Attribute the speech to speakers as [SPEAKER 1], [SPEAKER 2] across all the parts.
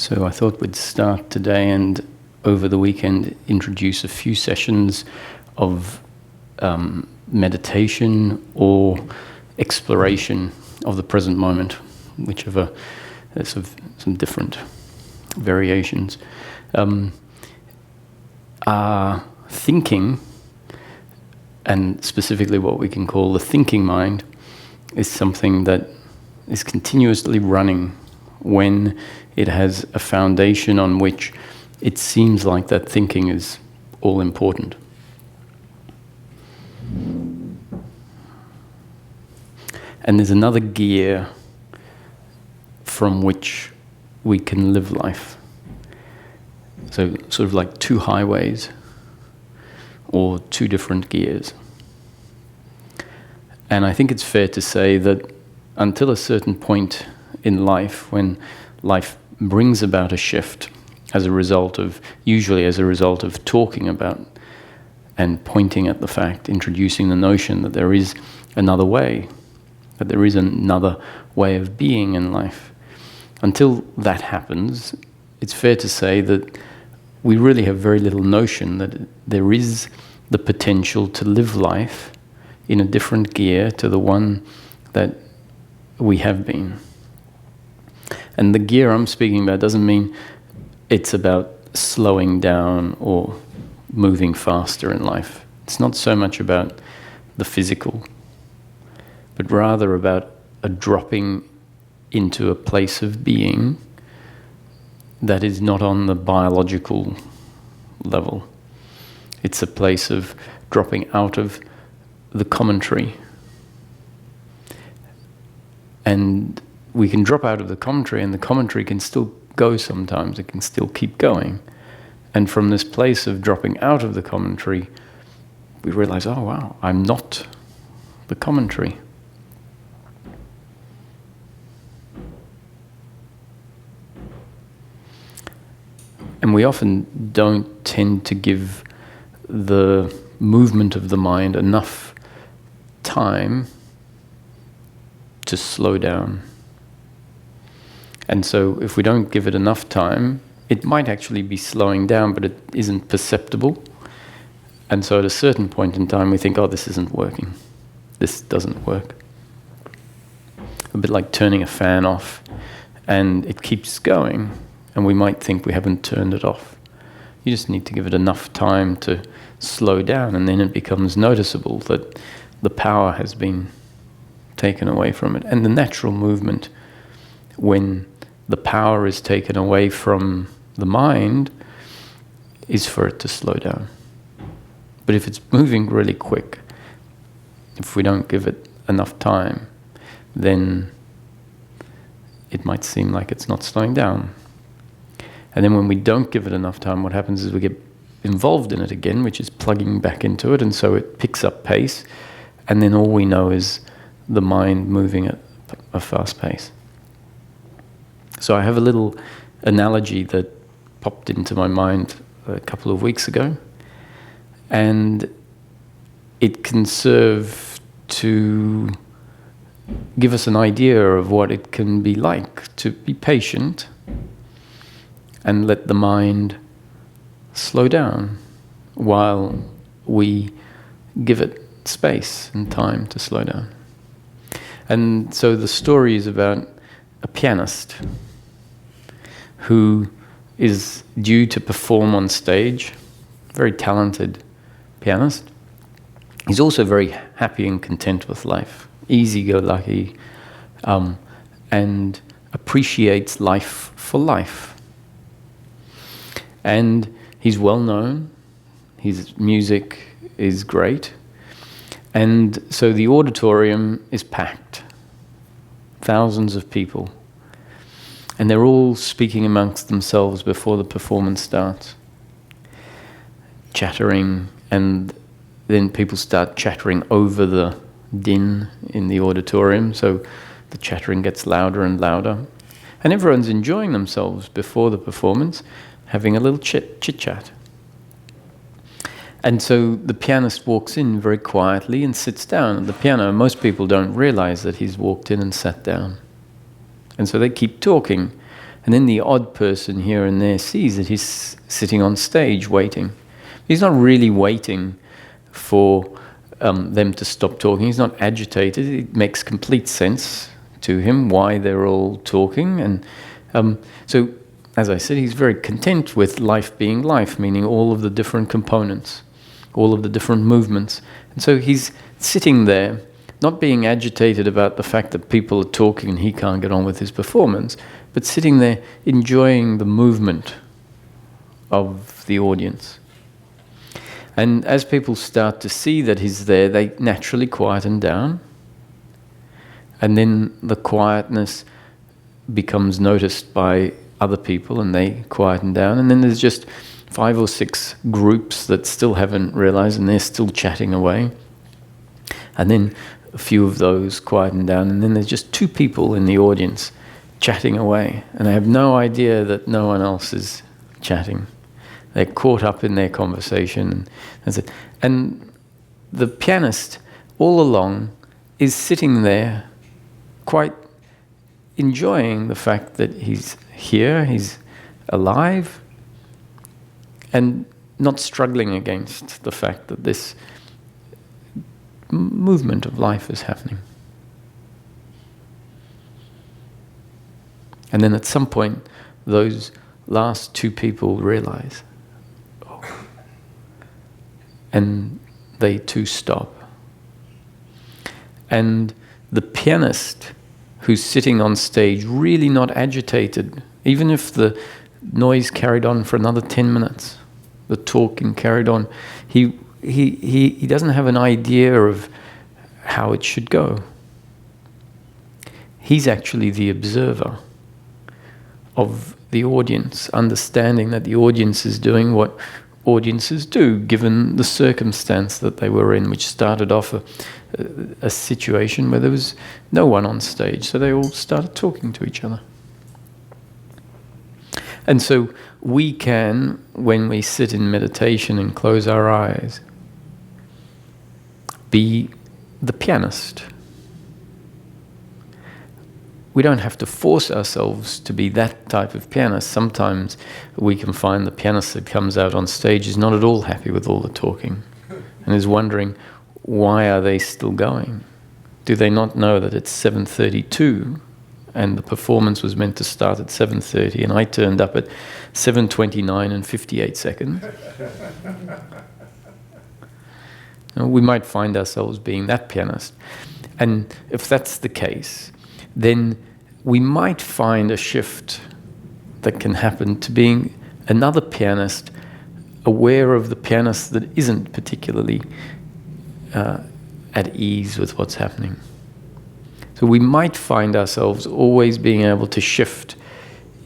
[SPEAKER 1] So I thought we'd start today and over the weekend introduce a few sessions of meditation or exploration of the present moment, whichever. There's some different variations. Our thinking, and specifically what we can call the thinking mind, is something that is continuously running when it has a foundation on which it seems like that thinking is all important. And there's another gear from which we can live life. So sort of like two highways or two different gears. And I think it's fair to say that until a certain point in life, when life brings about a shift usually as a result of talking about and pointing at the fact, introducing the notion that there is another way, that there is another way of being in life. Until that happens, it's fair to say that we really have very little notion that there is the potential to live life in a different gear to the one that we have been. And the gear I'm speaking about doesn't mean it's about slowing down or moving faster in life. It's not so much about the physical, but rather about a dropping into a place of being that is not on the biological level. It's a place of dropping out of the commentary. And we can drop out of the commentary, and the commentary can still go sometimes. It can still keep going. And from this place of dropping out of the commentary, we realize, oh wow, I'm not the commentary. And we often don't tend to give the movement of the mind enough time to slow down. And so if we don't give it enough time, it might actually be slowing down, but it isn't perceptible. And so at a certain point in time, we think, oh, this isn't working. This doesn't work. A bit like turning a fan off, and it keeps going, and we might think we haven't turned it off. You just need to give it enough time to slow down, and then it becomes noticeable that the power has been taken away from it. And the natural movement, when the power is taken away from the mind, is for it to slow down. But if it's moving really quick, if we don't give it enough time, then it might seem like it's not slowing down. And then when we don't give it enough time, what happens is we get involved in it again, which is plugging back into it, and so it picks up pace, and then all we know is the mind moving at a fast pace. So I have a little analogy that popped into my mind a couple of weeks ago, and it can serve to give us an idea of what it can be like to be patient and let the mind slow down while we give it space and time to slow down. And so the story is about a pianist who is due to perform on stage, very talented pianist. He's also very happy and content with life, easy-go-lucky, and appreciates life for life. And he's well known, his music is great, and so the auditorium is packed, thousands of people, and they're all speaking amongst themselves before the performance starts, chattering, and then people start chattering over the din in the auditorium, so the chattering gets louder and louder, and everyone's enjoying themselves before the performance, having a little chit-chat. And so the pianist walks in very quietly and sits down at the piano. Most people don't realize that he's walked in and sat down. And so they keep talking. And then the odd person here and there sees that he's sitting on stage waiting. He's not really waiting for them to stop talking. He's not agitated. It makes complete sense to him why they're all talking. And so, as I said, he's very content with life being life, meaning all of the different components, all of the different movements. And so he's sitting there, not being agitated about the fact that people are talking and he can't get on with his performance, but sitting there enjoying the movement of the audience. And as people start to see that he's there, they naturally quieten down. And then the quietness becomes noticed by other people and they quieten down. And then there's just 5 or 6 groups that still haven't realized and they're still chatting away. And then a few of those quieten down. And then there's just 2 people in the audience chatting away. And they have no idea that no one else is chatting. They're caught up in their conversation. That's it. And the pianist, all along, is sitting there quite enjoying the fact that he's here, he's alive, and not struggling against the fact that this movement of life is happening. And then at some point, those last 2 people realize, and they too stop. And the pianist who's sitting on stage, really not agitated, even if the noise carried on for another 10 minutes, the talking carried on, he doesn't have an idea of how it should go. He's actually the observer of the audience, understanding that the audience is doing what audiences do, given the circumstance that they were in, which started off a situation where there was no one on stage, so they all started talking to each other. And so we can, when we sit in meditation and close our eyes, be the pianist. We don't have to force ourselves to be that type of pianist. Sometimes we can find the pianist that comes out on stage is not at all happy with all the talking and is wondering, why are they still going? Do they not know that it's 7:32 and the performance was meant to start at 7:30 and I turned up at 7:29 and 58 seconds? We might find ourselves being that pianist. And if that's the case, then we might find a shift that can happen to being another pianist, aware of the pianist that isn't particularly at ease with what's happening. So we might find ourselves always being able to shift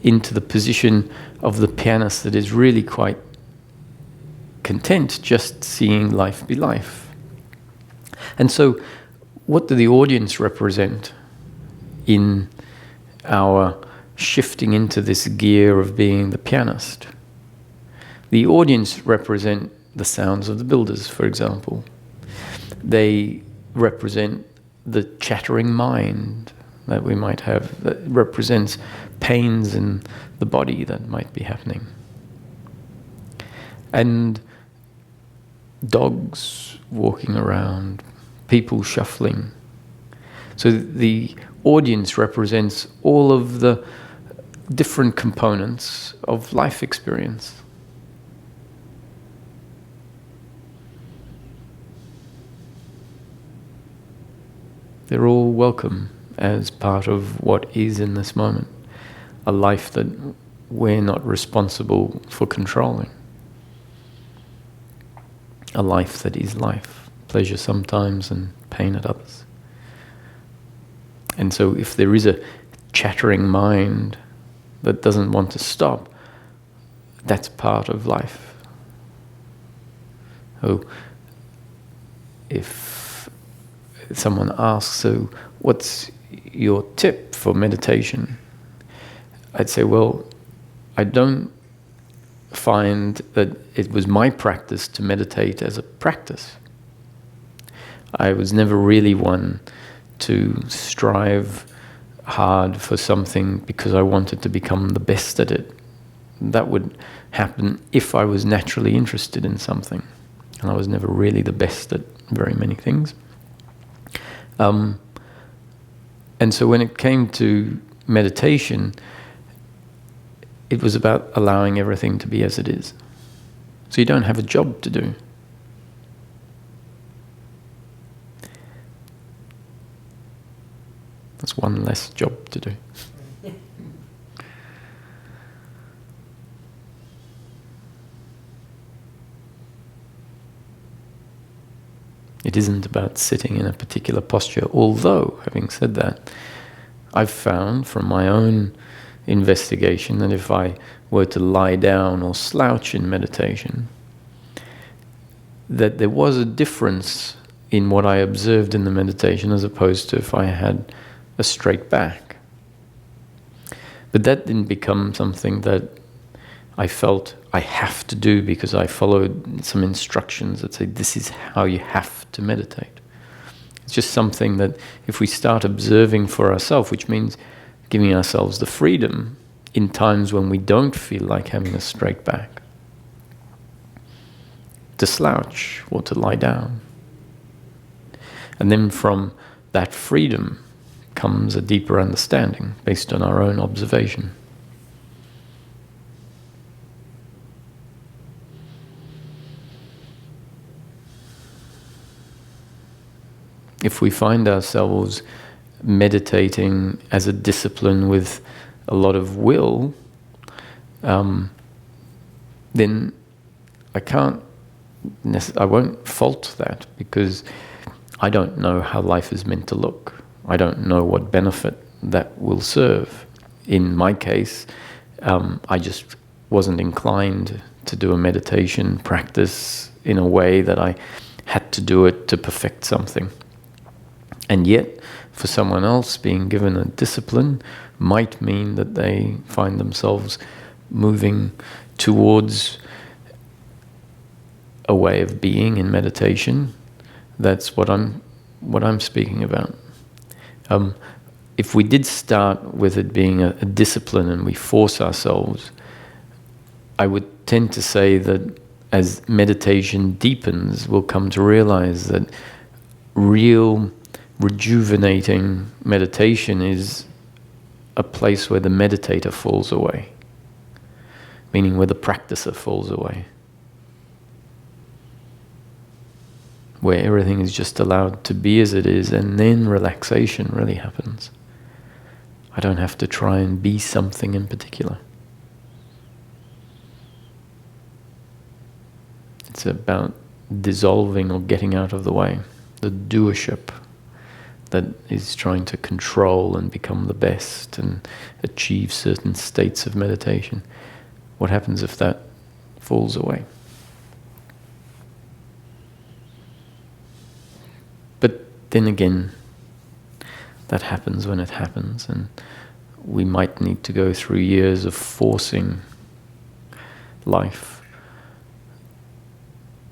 [SPEAKER 1] into the position of the pianist that is really quite content just seeing life be life. And so what do the audience represent in our shifting into this gear of being the pianist? The audience represent the sounds of the builders, for example. They represent the chattering mind that we might have, that represents pains in the body that might be happening. And dogs walking around, people shuffling. So the audience represents all of the different components of life experience. They're all welcome as part of what is in this moment, a life that we're not responsible for controlling, a life that is life, pleasure sometimes and pain at others. And so if there is a chattering mind that doesn't want to stop, that's part of life. So if someone asks, so what's your tip for meditation? I'd say, well, I don't find that it was my practice to meditate as a practice. I was never really one to strive hard for something because I wanted to become the best at it. That would happen if I was naturally interested in something. And I was never really the best at very many things. And so when it came to meditation, it was about allowing everything to be as it is. So you don't have a job to do. That's one less job to do. It isn't about sitting in a particular posture, although, having said that, I've found from my own investigation that if I were to lie down or slouch in meditation, that there was a difference in what I observed in the meditation as opposed to if I had a straight back. But that didn't become something that I felt I have to do because I followed some instructions that say this is how you have to meditate. It's just something that if we start observing for ourselves, which means giving ourselves the freedom in times when we don't feel like having a straight back, to slouch or to lie down. And then from that freedom comes a deeper understanding based on our own observation. If we find ourselves meditating as a discipline with a lot of will, then I won't fault that because I don't know how life is meant to look. I don't know what benefit that will serve. In my case, I just wasn't inclined to do a meditation practice in a way that I had to do it to perfect something. And yet, for someone else, being given a discipline might mean that they find themselves moving towards a way of being in meditation. That's what I'm speaking about. If we did start with it being a discipline and we force ourselves, I would tend to say that as meditation deepens, we'll come to realize that real rejuvenating meditation is a place where the meditator falls away, meaning where the practicer falls away, where everything is just allowed to be as it is, and then relaxation really happens. I don't have to try and be something in particular. It's about dissolving or getting out of the way, the doership that is trying to control and become the best and achieve certain states of meditation. What happens if that falls away? But then again, that happens when it happens, and we might need to go through years of forcing life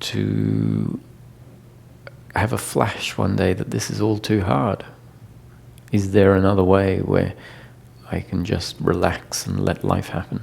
[SPEAKER 1] to have a flash one day that this is all too hard. Is there another way where I can just relax and let life happen?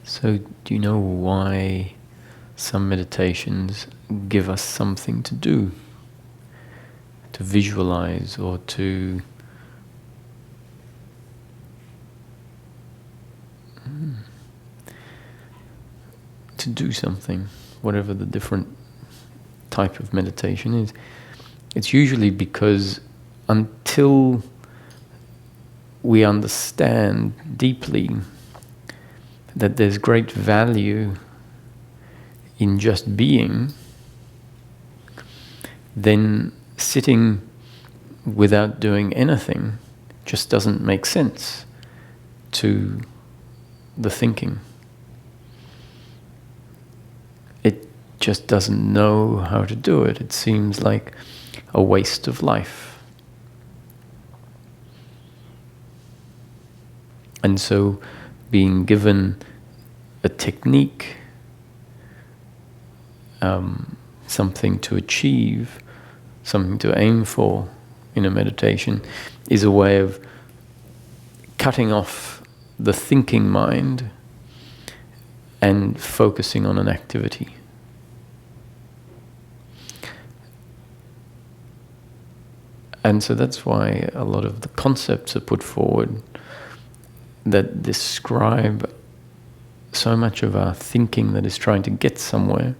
[SPEAKER 1] So, do you know why some meditations give us something to do, to visualize, or to do something, whatever the different type of meditation is? It's usually because until we understand deeply that there's great value in just being, then sitting without doing anything just doesn't make sense to the thinking. It just doesn't know how to do it. It seems like a waste of life. And so being given a technique, something to achieve, something to aim for in a meditation, is a way of cutting off the thinking mind and focusing on an activity. And so that's why a lot of the concepts are put forward that describe so much of our thinking that is trying to get somewhere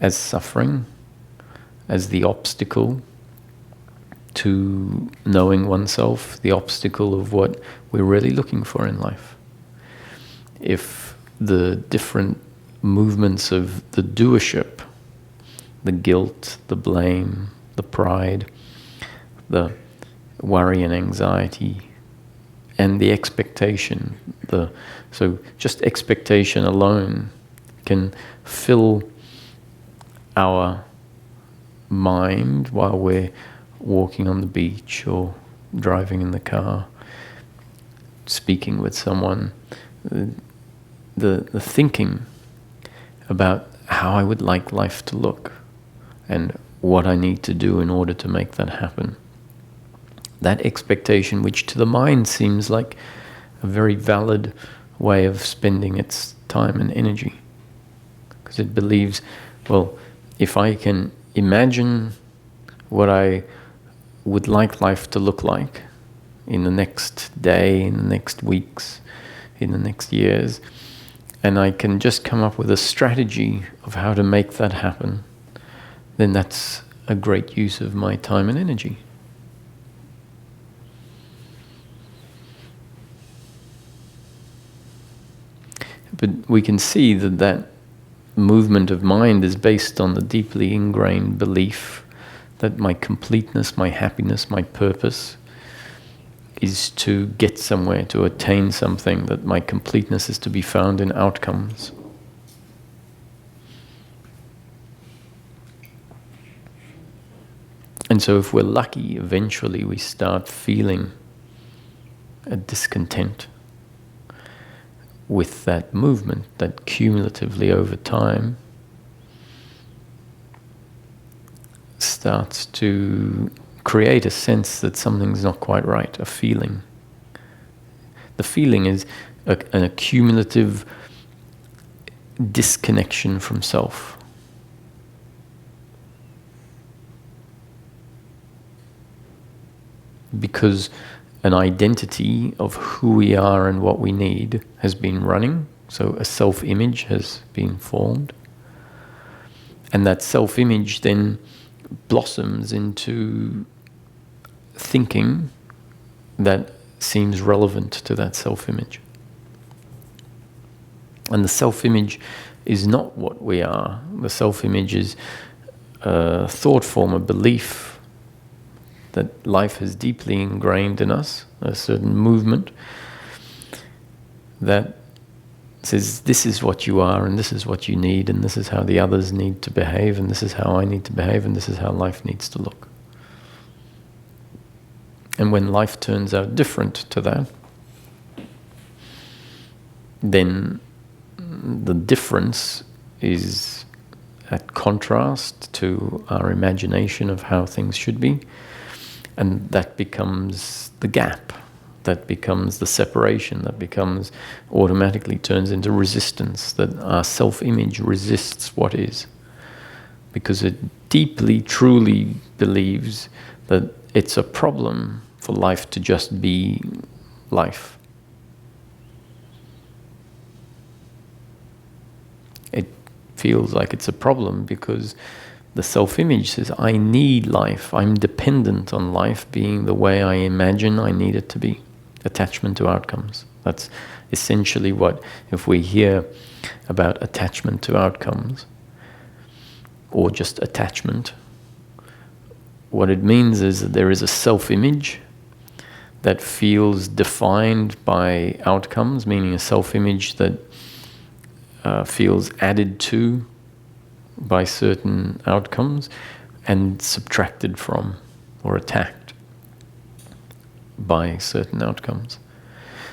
[SPEAKER 1] as suffering, as the obstacle to knowing oneself, the obstacle of what we're really looking for in life. If the different movements of the doership, the guilt, the blame, the pride, the worry and anxiety, and the expectation, so just expectation alone can fill our mind while we're walking on the beach or driving in the car. speaking with someone, the thinking about how I would like life to look and what I need to do in order to make that happen. That expectation, which to the mind seems like a very valid way of spending its time and energy, because it believes, well, if I can imagine what I would like life to look like in the next day, in the next weeks, in the next years, and I can just come up with a strategy of how to make that happen, then that's a great use of my time and energy. But we can see that that movement of mind is based on the deeply ingrained belief that my completeness, my happiness, my purpose is to get somewhere, to attain something, that my completeness is to be found in outcomes. And so if we're lucky, eventually we start feeling a discontent with that movement that cumulatively over time starts to create a sense that something's not quite right, a feeling. The feeling is an accumulative disconnection from self. Because an identity of who we are and what we need has been running, so a self-image has been formed. And that self-image then blossoms into thinking that seems relevant to that self-image. And the self-image is not what we are. The self-image is a thought form, a belief that life has deeply ingrained in us, a certain movement that says this is what you are and this is what you need and this is how the others need to behave and this is how I need to behave and this is how life needs to look. And when life turns out different to that, then the difference is at contrast to our imagination of how things should be. And that becomes the gap, that becomes the separation, that becomes automatically turns into resistance, that our self-image resists what is. Because it deeply, truly believes that it's a problem for life to just be life. It feels like it's a problem because the self-image says, I need life. I'm dependent on life being the way I imagine I need it to be. Attachment to outcomes. That's essentially what, if we hear about attachment to outcomes, or just attachment, what it means is that there is a self-image that feels defined by outcomes, meaning a self-image that feels added to by certain outcomes and subtracted from or attacked by certain outcomes.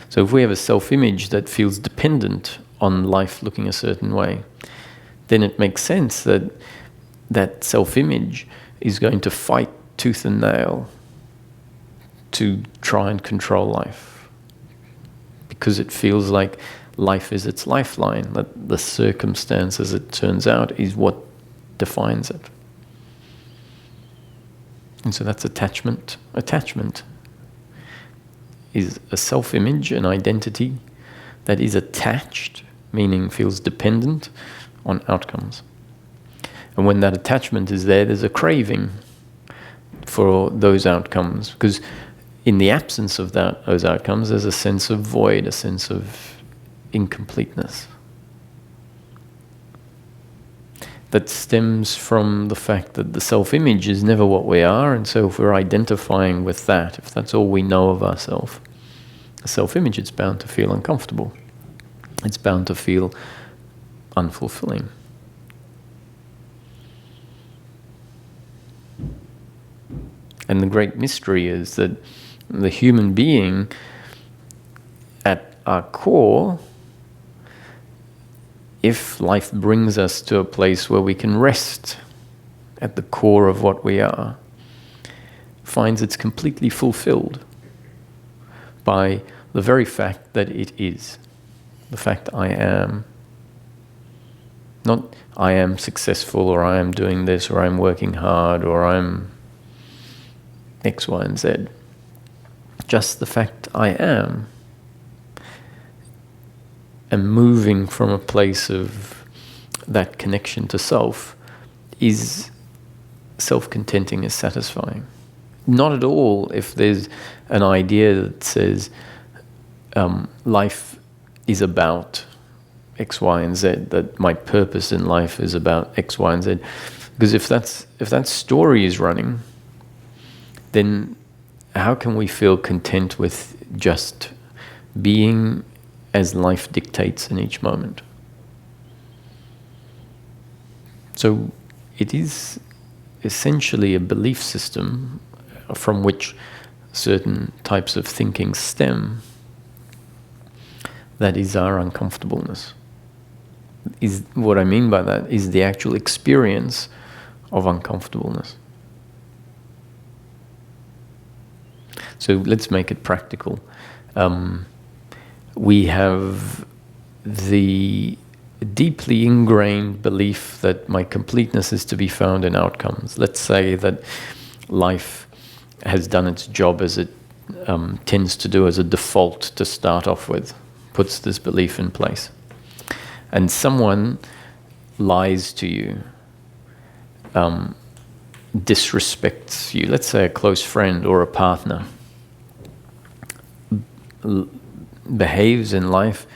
[SPEAKER 1] So if we have a self-image that feels dependent on life looking a certain way, then it makes sense that that self-image is going to fight tooth and nail to try and control life, because it feels like life is its lifeline, that the circumstance, as it turns out, is what defines it. And so that's attachment. Attachment is a self-image, an identity that is attached, meaning feels dependent on outcomes. And when that attachment is there, there's a craving for those outcomes, because in the absence of those outcomes, there's a sense of void, a sense of incompleteness that stems from the fact that the self-image is never what we are. And so if we're identifying with that, if that's all we know of ourselves, the self-image, it's bound to feel uncomfortable. It's bound to feel unfulfilling. And the great mystery is that the human being our core, if life brings us to a place where we can rest at the core of what we are, finds it's completely fulfilled by the very fact that it is. The fact I am. Not I am successful, or I am doing this, or I'm working hard, or I'm X, Y, and Z. Just the fact I am. And moving from a place of that connection to self is self-contenting, is satisfying. Not at all if there's an idea that says life is about X, Y, and Z, that my purpose in life is about X, Y, and Z. Because if that story is running, then how can we feel content with just being as life dictates in each moment? So it is essentially a belief system from which certain types of thinking stem. That is our uncomfortableness. Is what I mean by that is the actual experience of uncomfortableness. So let's make it practical. We have the deeply ingrained belief that my completeness is to be found in outcomes. Let's say that life has done its job as it tends to do as a default to start off with, puts this belief in place. And someone lies to you, disrespects you, let's say a close friend or a partner, behaves in life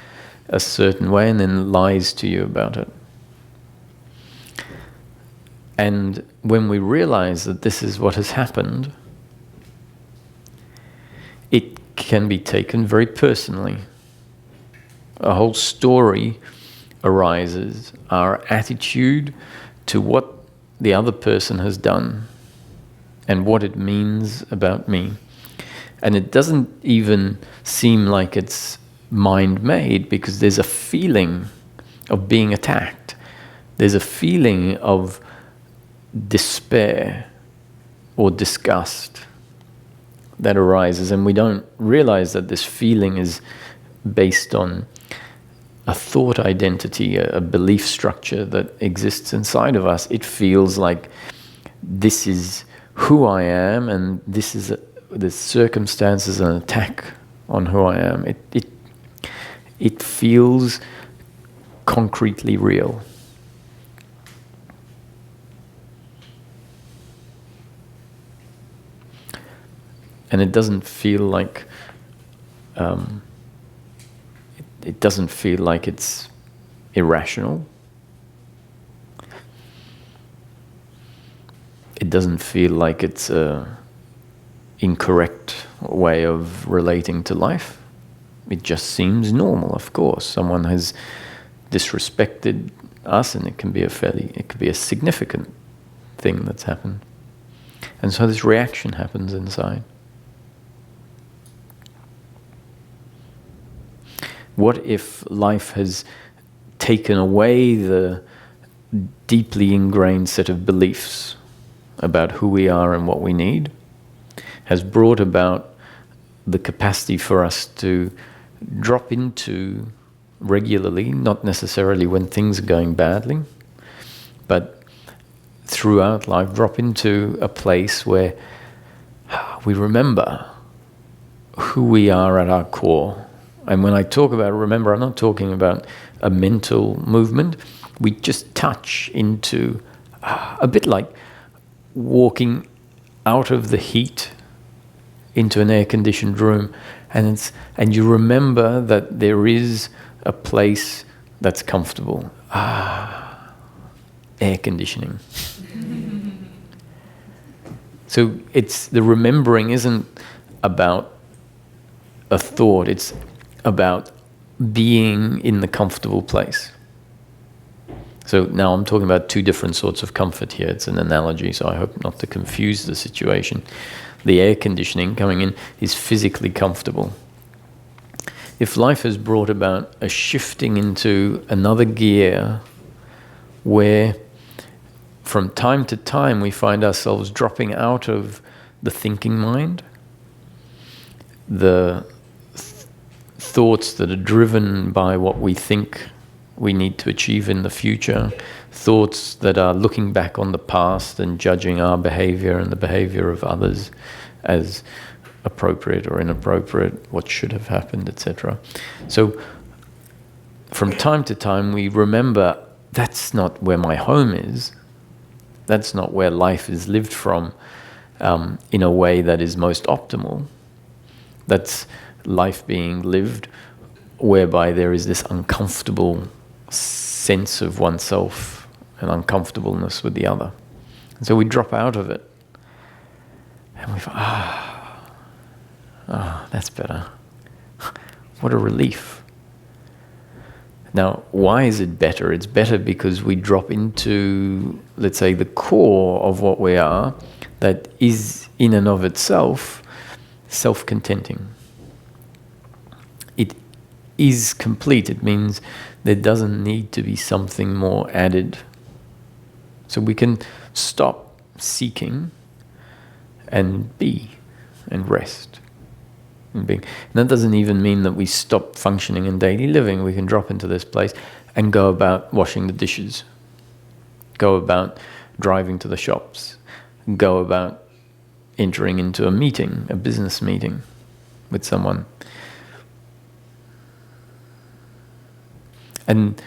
[SPEAKER 1] a certain way and then lies to you about it. And when we realize that this is what has happened, it can be taken very personally. A whole story arises, our attitude to what the other person has done and what it means about me. And it doesn't even seem like it's mind-made, because there's a feeling of being attacked. There's a feeling of despair or disgust that arises, and we don't realize that this feeling is based on a thought identity, a belief structure that exists inside of us. It feels like this is who I am, and this is the circumstance is an attack on who I am. It feels concretely real. And it doesn't feel like it doesn't feel like it's irrational. It doesn't feel like it's a incorrect way of relating to life. It just seems normal. Of course, someone has disrespected us, and it can be a significant thing that's happened. And so this reaction happens inside. What if life has taken away the deeply ingrained set of beliefs about who we are and what we need, has brought about the capacity for us to drop into regularly, not necessarily when things are going badly, but throughout life, drop into a place where we remember who we are at our core. And when I talk about remember, I'm not talking about a mental movement. We just touch into a bit like walking out of the heat into an air-conditioned room, and you remember that there is a place that's comfortable. Air conditioning. So it's the remembering isn't about a thought, it's about being in the comfortable place. So now I'm talking about two different sorts of comfort here. It's an analogy, so I hope not to confuse the situation. The air conditioning coming in is physically comfortable. if life has brought about a shifting into another gear where from time to time we find ourselves dropping out of the thinking mind, the thoughts that are driven by what we think we need to achieve in the future, thoughts that are looking back on the past and judging our behavior and the behavior of others as appropriate or inappropriate, what should have happened, etc. So from time to time we remember that's not where my home is. That's not where life is lived from in a way that is most optimal. That's life being lived whereby there is this uncomfortable sense of oneself and uncomfortableness with the other. And so we drop out of it. And we find, that's better. What a relief. Now, why is it better? It's better because we drop into, let's say, the core of what we are that is in and of itself self-contenting. It is complete. It means there doesn't need to be something more added. So we can stop seeking and be and rest. And that doesn't even mean that we stop functioning in daily living. We can drop into this place and go about washing the dishes, go about driving to the shops, go about entering into a meeting, a business meeting with someone. And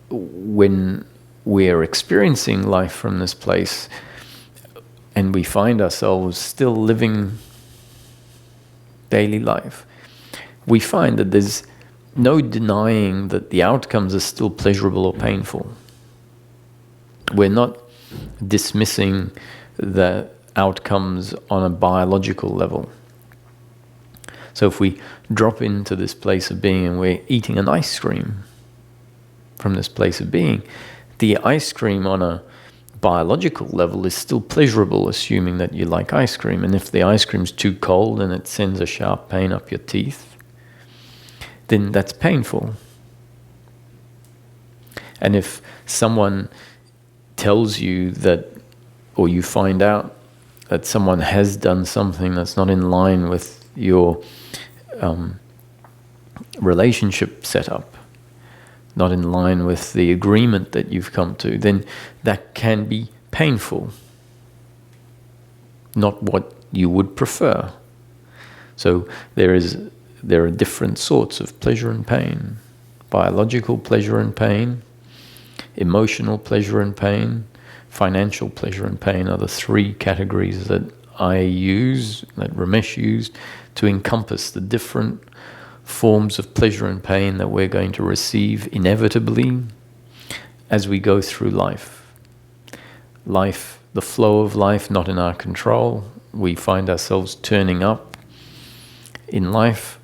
[SPEAKER 1] when we're experiencing life from this place, and we find ourselves still living daily life, we find that there's no denying that the outcomes are still pleasurable or painful. We're not dismissing the outcomes on a biological level. So if we drop into this place of being and we're eating an ice cream from this place of being, the ice cream on a biological level is still pleasurable, assuming that you like ice cream. And if the ice cream's too cold and it sends a sharp pain up your teeth, then that's painful. And if someone tells you that, or you find out that someone has done something that's not in line with your relationship setup, not in line with the agreement that you've come to, then that can be painful. Not what you would prefer. So there are different sorts of pleasure and pain. Biological pleasure and pain, emotional pleasure and pain, financial pleasure and pain are the three categories that I use, that Ramesh used, to encompass the different forms of pleasure and pain that we're going to receive inevitably as we go through life. Life, the flow of life, not in our control. We find ourselves turning up in life,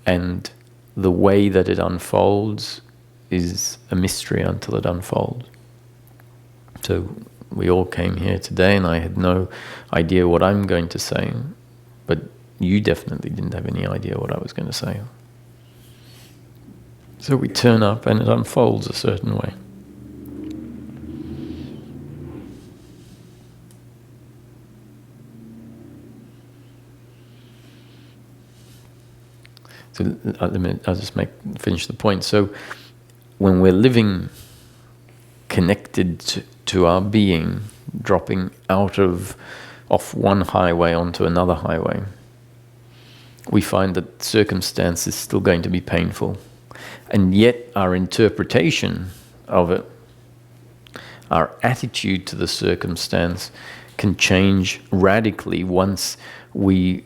[SPEAKER 1] and the way that it unfolds is a mystery until it unfolds. So we all came here today and I had no idea what I'm going to say, but you definitely didn't have any idea what I was going to say. So we turn up and it unfolds a certain way. So I'll just finish the point. So when we're living connected to our being, dropping off one highway onto another highway, we find that circumstance is still going to be painful. And yet our interpretation of it, our attitude to the circumstance can change radically once we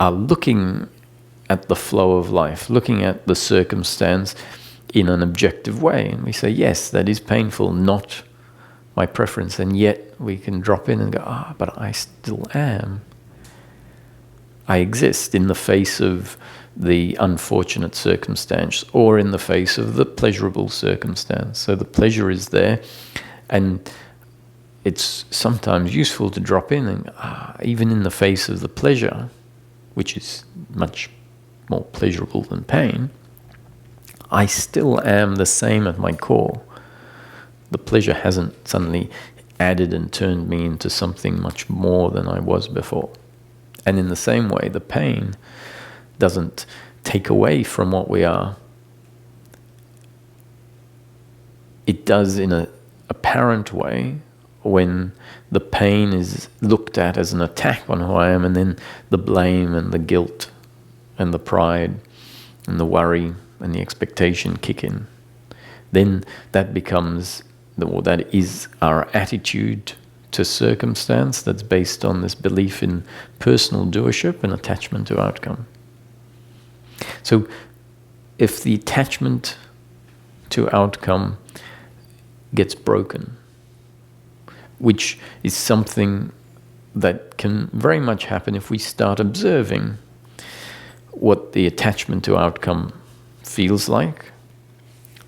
[SPEAKER 1] are looking at the flow of life, looking at the circumstance in an objective way. And we say, yes, that is painful, not my preference. And yet we can drop in and go, but I still am. I exist in the face of the unfortunate circumstance or in the face of the pleasurable circumstance. So the pleasure is there, and it's sometimes useful to drop in and even in the face of the pleasure, which is much more pleasurable than pain, I still am the same at my core. The pleasure hasn't suddenly added and turned me into something much more than I was before. And in the same way, the pain doesn't take away from what we are. It does in an apparent way when the pain is looked at as an attack on who I am, and then the blame and the guilt and the pride and the worry and the expectation kick in. Then that becomes, or that is our attitude to circumstance that's based on this belief in personal doership and attachment to outcome. So if the attachment to outcome gets broken, which is something that can very much happen if we start observing what the attachment to outcome feels like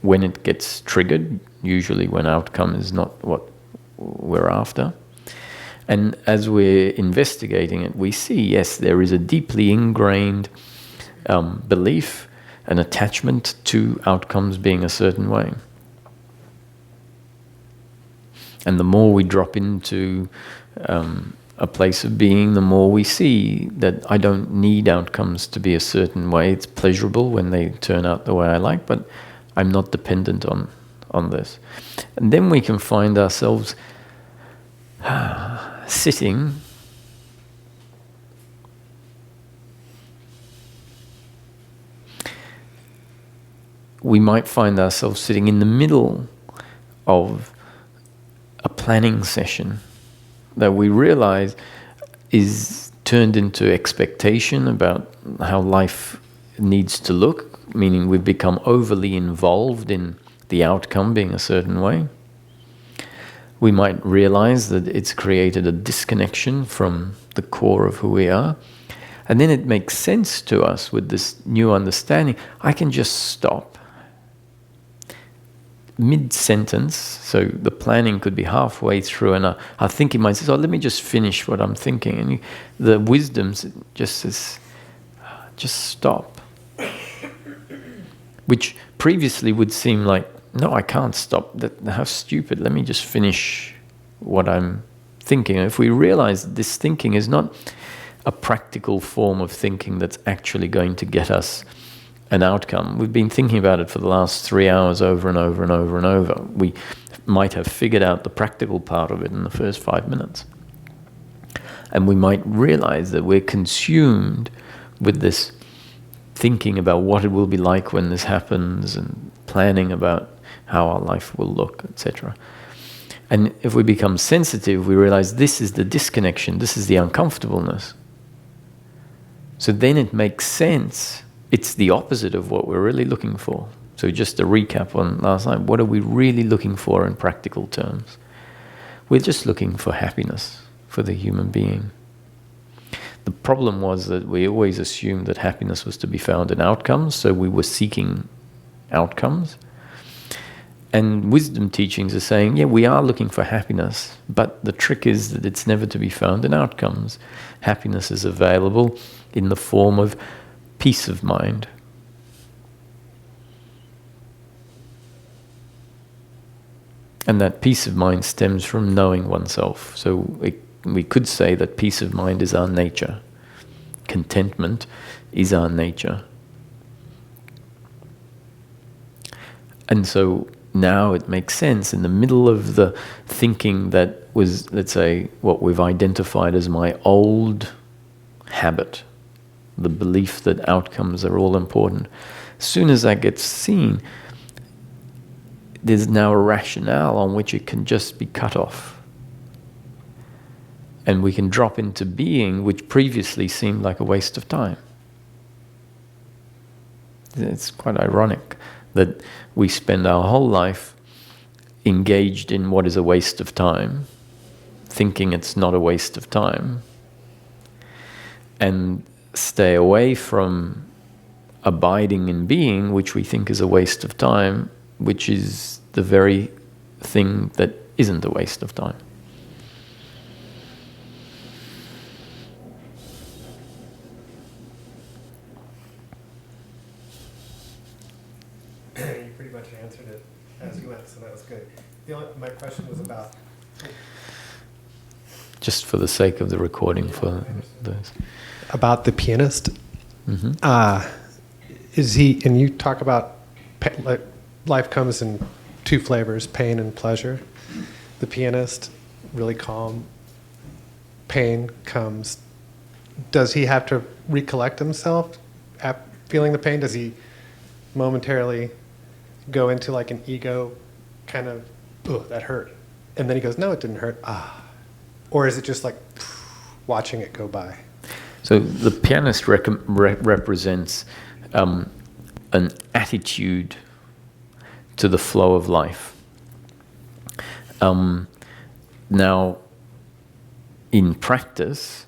[SPEAKER 1] when it gets triggered, usually when outcome is not what we're after. And as we're investigating it, we see, yes, there is a deeply ingrained belief and attachment to outcomes being a certain way. And the more we drop into a place of being, the more we see that I don't need outcomes to be a certain way. It's pleasurable when they turn out the way I like, but I'm not dependent on this. And then we can find ourselves sitting we might find ourselves sitting in the middle of a planning session that we realize is turned into expectation about how life needs to look, meaning we've become overly involved in the outcome being a certain way. We might realize that it's created a disconnection from the core of who we are. And then it makes sense to us with this new understanding. I can just stop mid-sentence, so the planning could be halfway through, and our thinking might say, "Oh, let me just finish what I'm thinking." And the wisdom just says, "Just stop," which previously would seem like, "No, I can't stop. How stupid! Let me just finish what I'm thinking." And if we realize that this thinking is not a practical form of thinking that's actually going to get us an outcome. We've been thinking about it for the last 3 hours over and over and over and over. We might have figured out the practical part of it in the first 5 minutes. And we might realize that we're consumed with this thinking about what it will be like when this happens and planning about how our life will look, etc. And if we become sensitive, we realize this is the disconnection, this is the uncomfortableness. So then it makes sense. It's the opposite of what we're really looking for. So just to recap on last night, what are we really looking for in practical terms? We're just looking for happiness for the human being. The problem was that we always assumed that happiness was to be found in outcomes, so we were seeking outcomes. And wisdom teachings are saying, yeah, we are looking for happiness, but the trick is that it's never to be found in outcomes. Happiness is available in the form of peace of mind. And that peace of mind stems from knowing oneself. So we could say that peace of mind is our nature. Contentment is our nature. And so now it makes sense in the middle of the thinking that was, let's say, what we've identified as my old habit, the belief that outcomes are all important. As soon as that gets seen, there's now a rationale on which it can just be cut off. And we can drop into being, which previously seemed like a waste of time. It's quite ironic that we spend our whole life engaged in what is a waste of time, thinking it's not a waste of time, and stay away from abiding in being, which we think is a waste of time, which is the very thing that isn't a waste of time.
[SPEAKER 2] answered it as you went, so that was good. My question was about...
[SPEAKER 1] Just for the sake of the recording, for those.
[SPEAKER 2] About the pianist.
[SPEAKER 1] Mm-hmm.
[SPEAKER 2] Is he, and you talk about like life comes in two flavors, pain and pleasure. The pianist, really calm. Pain comes. Does he have to recollect himself at feeling the pain? Does he momentarily go into like an ego kind of, oh, that hurt. And then he goes, no, it didn't hurt. Or is it just like watching it go by?
[SPEAKER 1] So the pianist represents an attitude to the flow of life. Now, in practice,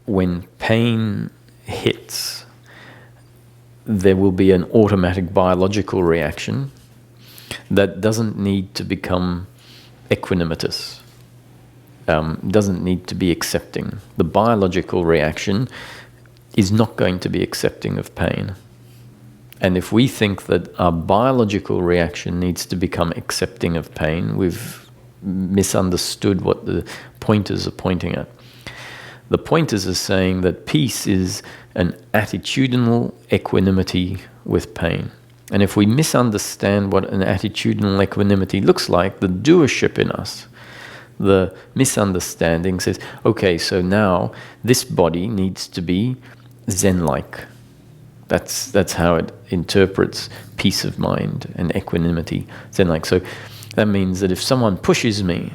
[SPEAKER 1] when pain hits, there will be an automatic biological reaction that doesn't need to become equanimitous. Doesn't need to be accepting. The biological reaction is not going to be accepting of pain. And if we think that our biological reaction needs to become accepting of pain, we've misunderstood what the pointers are pointing at. The pointers are saying that peace is an attitudinal equanimity with pain. And if we misunderstand what an attitudinal equanimity looks like, the doership in us, the misunderstanding says, okay, so now this body needs to be Zen-like. That's how it interprets peace of mind and equanimity, Zen-like. So that means that if someone pushes me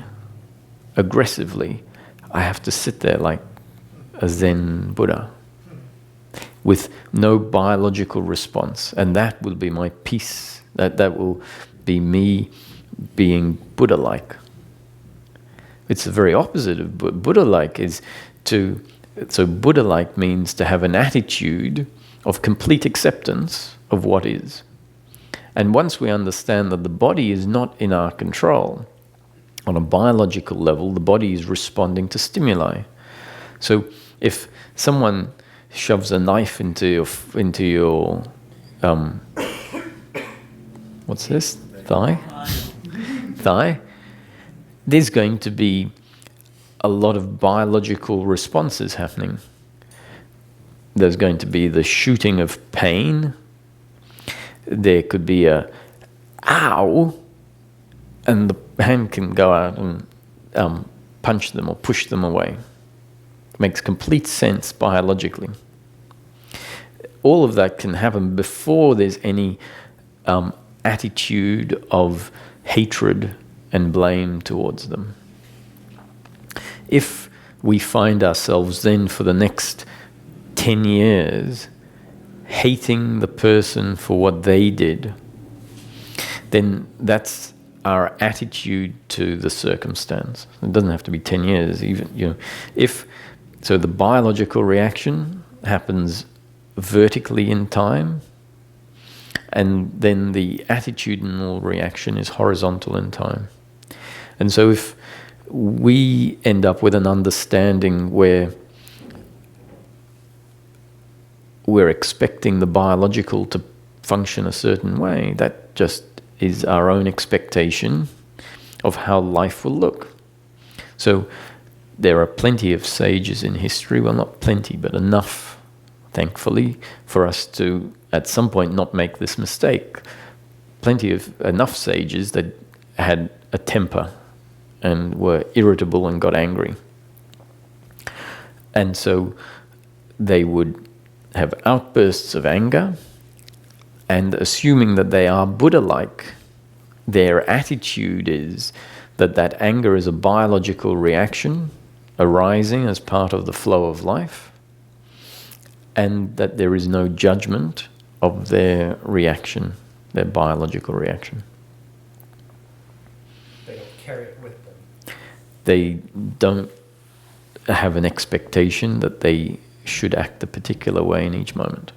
[SPEAKER 1] aggressively, I have to sit there like a Zen Buddha with no biological response. And that will be my peace. That will be me being Buddha-like. It's the very opposite of Buddha-like is to... So Buddha-like means to have an attitude of complete acceptance of what is. And once we understand that the body is not in our control, on a biological level, the body is responding to stimuli. So if someone shoves a knife into your what's this? Thigh, there's going to be a lot of biological responses happening. There's going to be the shooting of pain. There could be a ow, and the hand can go out and punch them or push them away. Makes complete sense biologically. All of that can happen before there's any attitude of hatred and blame towards them. If we find ourselves then for the next 10 years hating the person for what they did, then that's our attitude to the circumstance. It doesn't have to be 10 years, even, so the biological reaction happens vertically in time, and then the attitudinal reaction is horizontal in time. And so if we end up with an understanding where we're expecting the biological to function a certain way, that just is our own expectation of how life will look. So there are plenty of sages in history, well, not plenty, but enough, thankfully, for us to, at some point, not make this mistake. Enough sages that had a temper and were irritable and got angry. And so they would have outbursts of anger, and assuming that they are Buddha-like, their attitude is that that anger is a biological reaction arising as part of the flow of life, and that there is no judgment of their reaction, their biological reaction.
[SPEAKER 2] They don't carry it with them.
[SPEAKER 1] They don't have an expectation that they should act a particular way in each moment.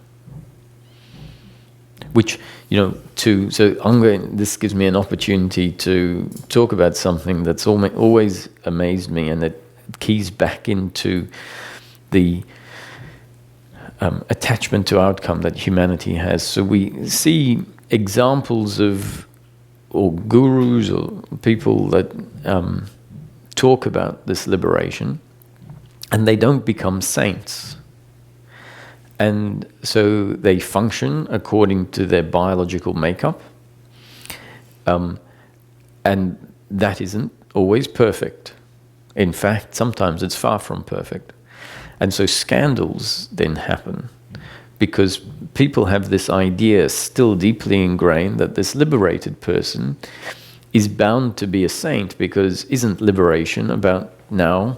[SPEAKER 1] Which, this gives me an opportunity to talk about something that's always amazed me, and it keys back into the attachment to outcome that humanity has. So we see examples of, or gurus or people that talk about this liberation, and they don't become saints. And so they function according to their biological makeup, and that isn't always perfect. In fact, sometimes it's far from perfect. And so scandals then happen because people have this idea still deeply ingrained that this liberated person is bound to be a saint, because isn't liberation about now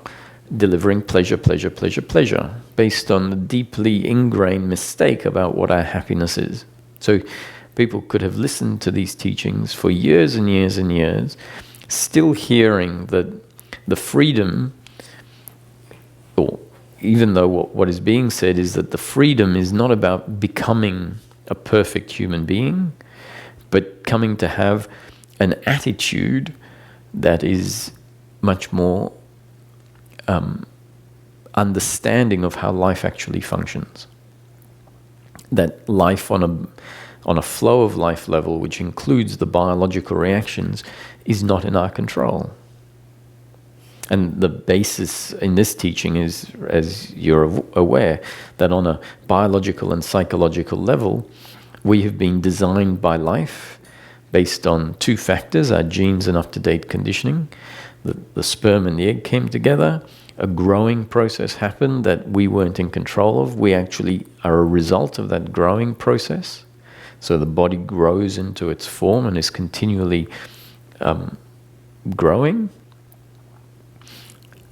[SPEAKER 1] delivering pleasure, pleasure, pleasure, pleasure, based on a deeply ingrained mistake about what our happiness is. So people could have listened to these teachings for years and years and years, still hearing that the freedom, or even though what is being said is that the freedom is not about becoming a perfect human being, but coming to have an attitude that is much more understanding of how life actually functions. That life on a flow of life level, which includes the biological reactions, is not in our control. And the basis in this teaching is, as you're aware, that on a biological and psychological level, we have been designed by life based on two factors, our genes and up-to-date conditioning. The sperm and the egg came together, a growing process happened that we weren't in control of. We actually are a result of that growing process. So the body grows into its form and is continually growing.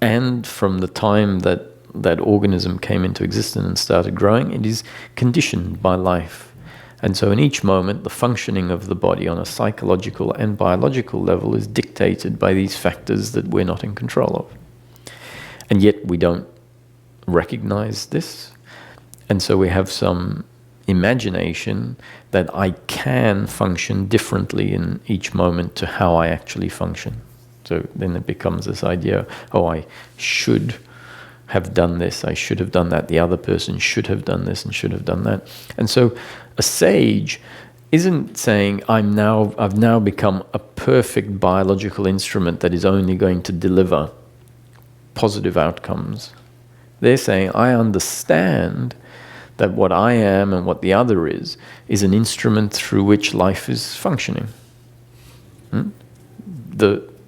[SPEAKER 1] And from the time that that organism came into existence and started growing, it is conditioned by life. And so in each moment, the functioning of the body on a psychological and biological level is dictated by these factors that we're not in control of. And yet we don't recognize this. And so we have some imagination that I can function differently in each moment to how I actually function. So then it becomes this idea, oh, I should have done this, I should have done that, the other person should have done this and should have done that. And so a sage isn't saying, I've now become a perfect biological instrument that is only going to deliver positive outcomes. They're saying, I understand that what I am and what the other is an instrument through which life is functioning.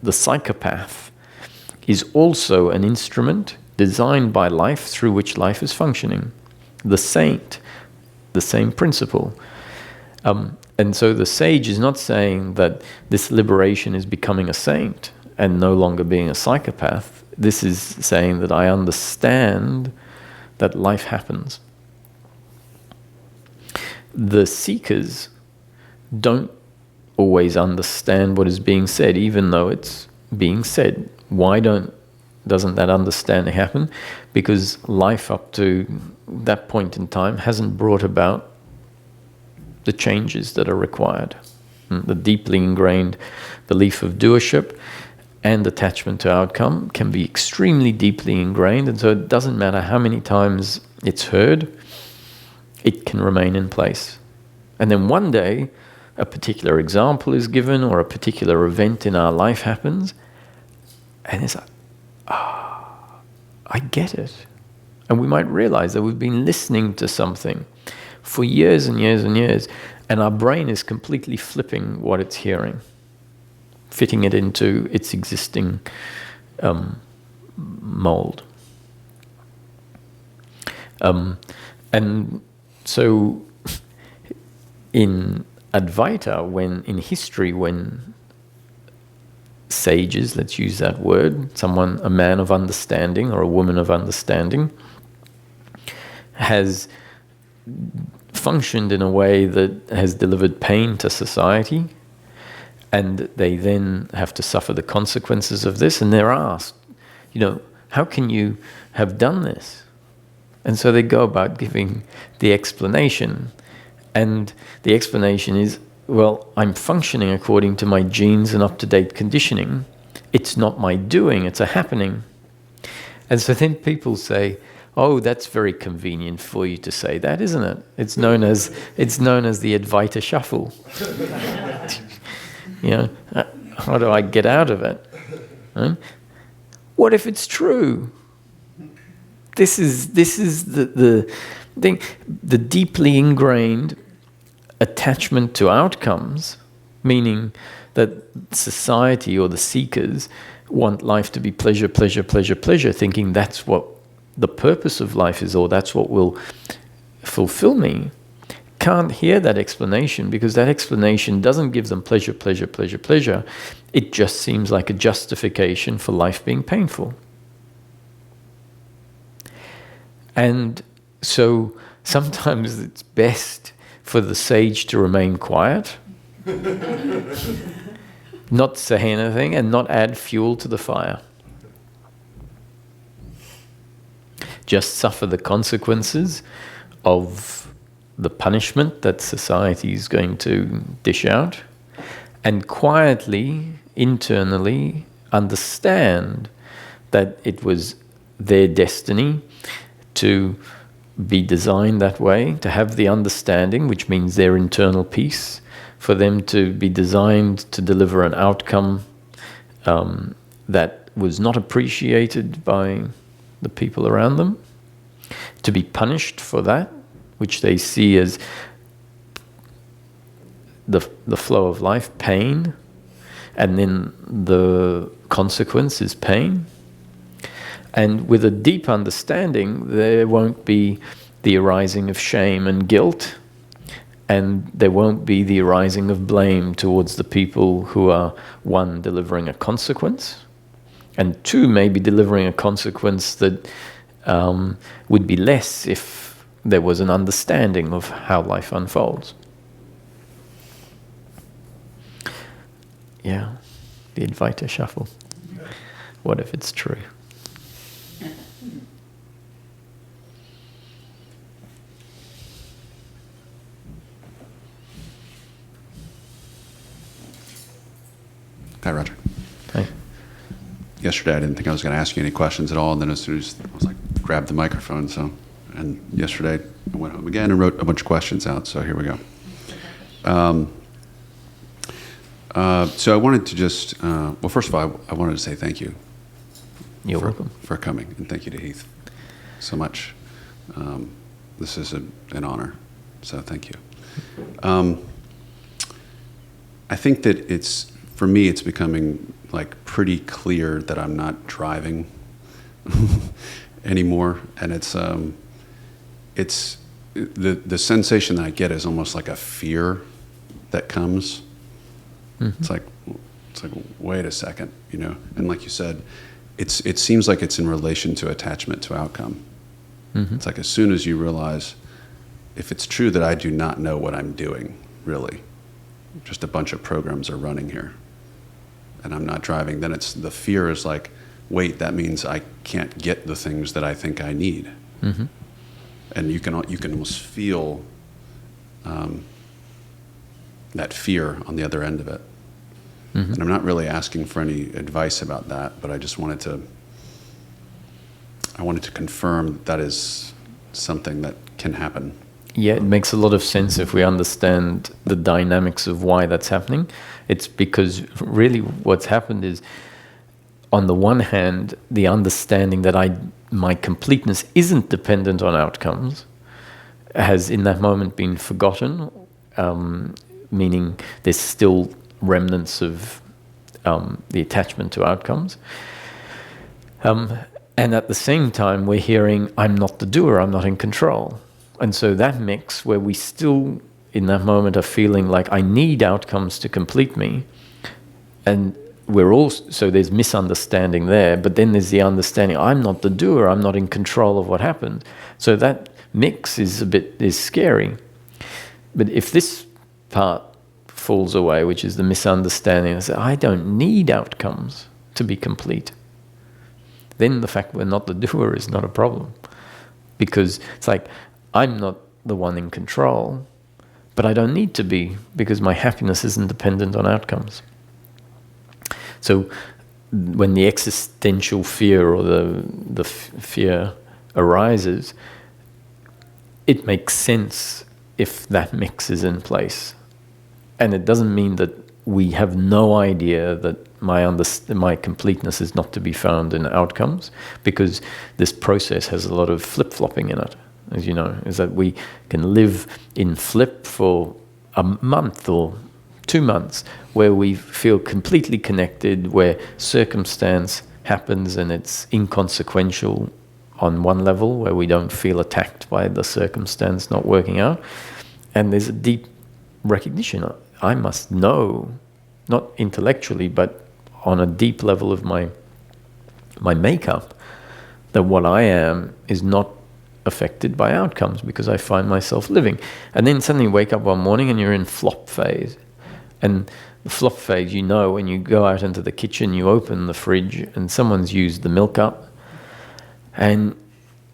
[SPEAKER 1] The psychopath is also an instrument designed by life through which life is functioning. The saint, the same principle. And so the sage is not saying that this liberation is becoming a saint and no longer being a psychopath. This is saying that I understand that life happens. The seekers don't always understand what is being said, even though it's being said. Why doesn't that understanding happen? Because life up to that point in time hasn't brought about the changes that are required. The deeply ingrained belief of doership and attachment to outcome can be extremely deeply ingrained, and so it doesn't matter how many times it's heard, it can remain in place. And then one day, a particular example is given or a particular event in our life happens, and it's like, I get it. And we might realize that we've been listening to something for years and years and years, and our brain is completely flipping what it's hearing, fitting it into its existing mold. And so in Advaita, in history, when sages, let's use that word, a man of understanding or a woman of understanding, has functioned in a way that has delivered pain to society, and they then have to suffer the consequences of this, and they're asked, how can you have done this? And so they go about giving the explanation. And the explanation is, well, I'm functioning according to my genes and up-to-date conditioning. It's not my doing, it's a happening. And so then people say, Oh, that's very convenient for you to say that, isn't it? It's known as the Advaita shuffle. How do I get out of it? Huh? What if it's true? This is the thing, the deeply ingrained attachment to outcomes, meaning that society or the seekers want life to be pleasure, pleasure, pleasure, pleasure, thinking that's what the purpose of life is, or that's what will fulfill me. Can't hear that explanation, because that explanation doesn't give them pleasure, pleasure, pleasure, pleasure. It just seems like a justification for life being painful. And so sometimes it's best for the sage to remain quiet, not say anything, and not add fuel to the fire. Just suffer the consequences of the punishment that society is going to dish out, and quietly, internally understand that it was their destiny to be designed that way, to have the understanding, which means their internal peace, for them to be designed to deliver an outcome that was not appreciated by the people around them, to be punished for that, which they see as the flow of life, pain, and then the consequence is pain. And with a deep understanding, there won't be the arising of shame and guilt, and there won't be the arising of blame towards the people who are, one, delivering a consequence, and two, maybe delivering a consequence that would be less if there was an understanding of how life unfolds. Yeah, the Advaita shuffle. What if it's true?
[SPEAKER 3] Hi, Roger.
[SPEAKER 1] Hi.
[SPEAKER 3] Yesterday, I didn't think I was going to ask you any questions at all, and then as soon as I was like, grab the microphone. And yesterday, I went home again and wrote a bunch of questions out. So here we go. So I wanted to just, well, first of all, I wanted to say thank you.
[SPEAKER 1] You're welcome.
[SPEAKER 3] For coming, and thank you to Heath so much. This is an honor, so thank you. I think that for me, it's becoming like pretty clear that I'm not driving anymore, and it's the sensation that I get is almost like a fear that comes. Mm-hmm. It's like wait a second, and like you said, it seems like it's in relation to attachment to outcome. Mm-hmm. It's like as soon as you realize, if it's true that I do not know what I'm doing, really, just a bunch of programs are running here, and I'm not driving, then the fear is like, wait, that means I can't get the things that I think I need. Mm-hmm. And you can almost feel that fear on the other end of it. Mm-hmm. And I'm not really asking for any advice about that, but I just wanted to confirm that is something that can happen.
[SPEAKER 1] Yeah, it makes a lot of sense if we understand the dynamics of why that's happening. It's because really what's happened is, on the one hand, the understanding that my completeness isn't dependent on outcomes has in that moment been forgotten, meaning there's still remnants of the attachment to outcomes. And at the same time, we're hearing, I'm not the doer, I'm not in control. And so that mix where we still, in that moment, are feeling like I need outcomes to complete me, and so there's misunderstanding there, but then there's the understanding, I'm not the doer, I'm not in control of what happened. So that mix is scary. But if this part falls away, which is the misunderstanding, I don't need outcomes to be complete, then the fact we're not the doer is not a problem. Because it's like, I'm not the one in control, but I don't need to be, because my happiness isn't dependent on outcomes. So when the existential fear or the fear arises, it makes sense if that mix is in place. And it doesn't mean that we have no idea that my completeness is not to be found in outcomes, because this process has a lot of flip-flopping in it, as you know, is that we can live in flip for a month or 2 months where we feel completely connected, where circumstance happens and it's inconsequential on one level, where we don't feel attacked by the circumstance not working out. And there's a deep recognition. I must know, not intellectually, but on a deep level of my makeup, that what I am is not affected by outcomes, because I find myself living. And then suddenly you wake up one morning and you're in flop phase. And the flop phase, you know, when you go out into the kitchen, you open the fridge and someone's used the milk up, and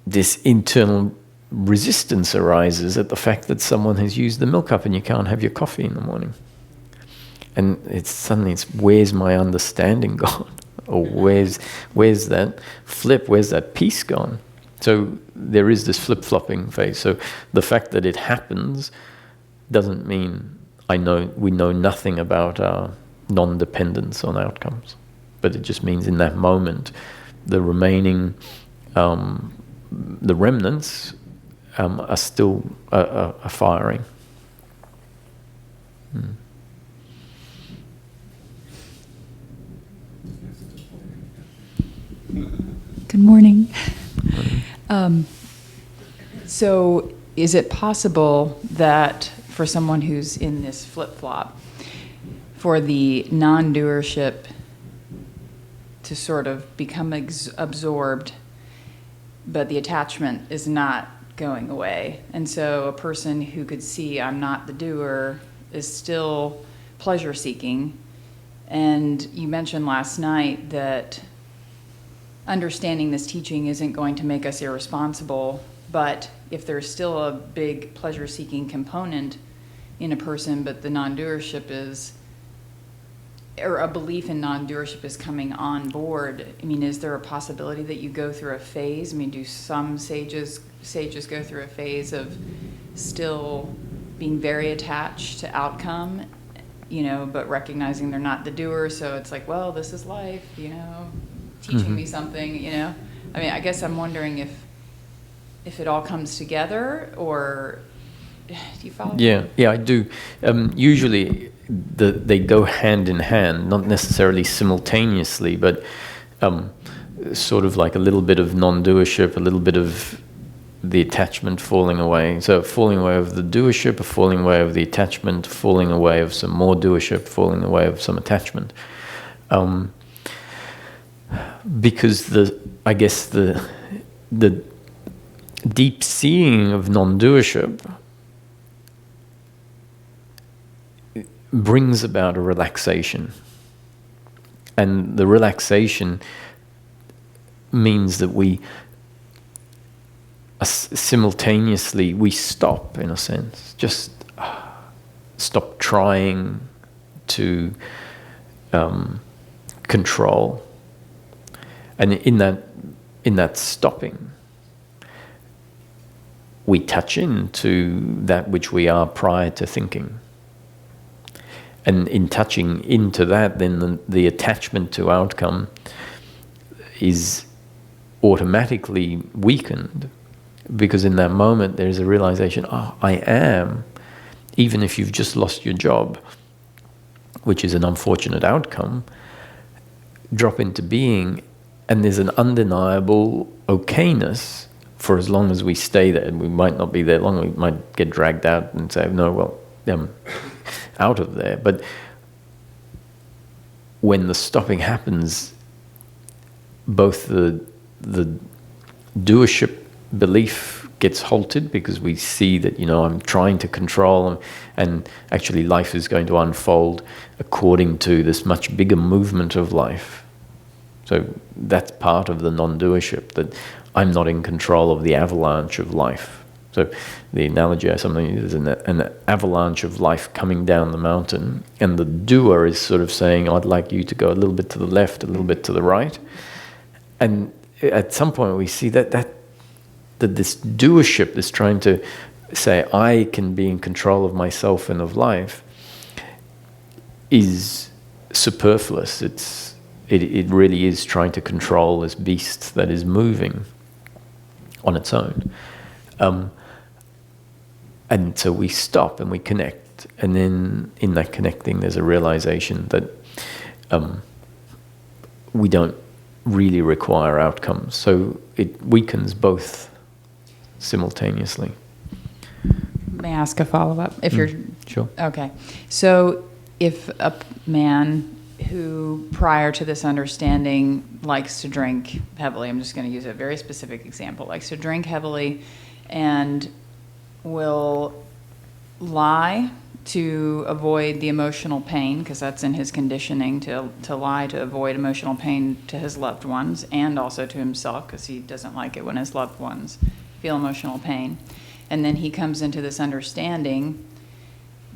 [SPEAKER 1] this internal resistance arises at the fact that someone has used the milk up and you can't have your coffee in the morning. And suddenly where's my understanding gone? Or where's that flip, where's that peace gone? So there is this flip-flopping phase. So the fact that it happens doesn't mean we know nothing about our non-dependence on outcomes. But it just means in that moment, the remaining, the remnants are still are firing.
[SPEAKER 4] Good morning. So is it possible that for someone who's in this flip-flop, for the non-doership to sort of become absorbed, but the attachment is not going away? And so a person who could see I'm not the doer is still pleasure-seeking. And you mentioned last night that understanding this teaching isn't going to make us irresponsible, but if there's still a big pleasure-seeking component in a person, but the non-doership is, or a belief in non-doership is coming on board, I mean, is there a possibility that you go through a phase? I mean, do some sages go through a phase of still being very attached to outcome, you know, but recognizing they're not the doer, so it's like, well, this is life, you know, teaching me something, you know? I mean, I guess I'm wondering if it all comes together, or do you follow?
[SPEAKER 1] Yeah, I do. Usually they go hand in hand, not necessarily simultaneously, but sort of like a little bit of non-doership, a little bit of the attachment falling away. So falling away of the doership, a falling away of the attachment, falling away of some more doership, falling away of some attachment. Because I guess the deep seeing of non-doership brings about a relaxation. And the relaxation means that we simultaneously, we stop, in a sense, just stop trying to control. And in that stopping, we touch into that which we are prior to thinking. And in touching into that, then the attachment to outcome is automatically weakened, because in that moment there's a realization, I am, even if you've just lost your job, which is an unfortunate outcome, drop into being, and there's an undeniable okayness for as long as we stay there. And we might not be there long, we might get dragged out and say, no, well, out of there. But when the stopping happens, both the doership belief gets halted, because we see that, I'm trying to control, and actually life is going to unfold according to this much bigger movement of life. So that's part of the non-doership, that I'm not in control of the avalanche of life. So the analogy I sometimes use is an avalanche of life coming down the mountain, and the doer is sort of saying, I'd like you to go a little bit to the left, a little bit to the right. And at some point we see that that this doership, this trying to say I can be in control of myself and of life, is superfluous. It really is trying to control this beast that is moving on its own. And so we stop and we connect, and then in that connecting there's a realization that we don't really require outcomes. So it weakens both simultaneously.
[SPEAKER 4] May I ask a follow-up? If you're
[SPEAKER 1] Sure.
[SPEAKER 4] okay. So if a man who prior to this understanding likes to drink heavily, I'm just going to use a very specific example, likes to drink heavily and will lie to avoid the emotional pain, because that's in his conditioning, to lie to avoid emotional pain to his loved ones and also to himself, because he doesn't like it when his loved ones feel emotional pain. And then he comes into this understanding,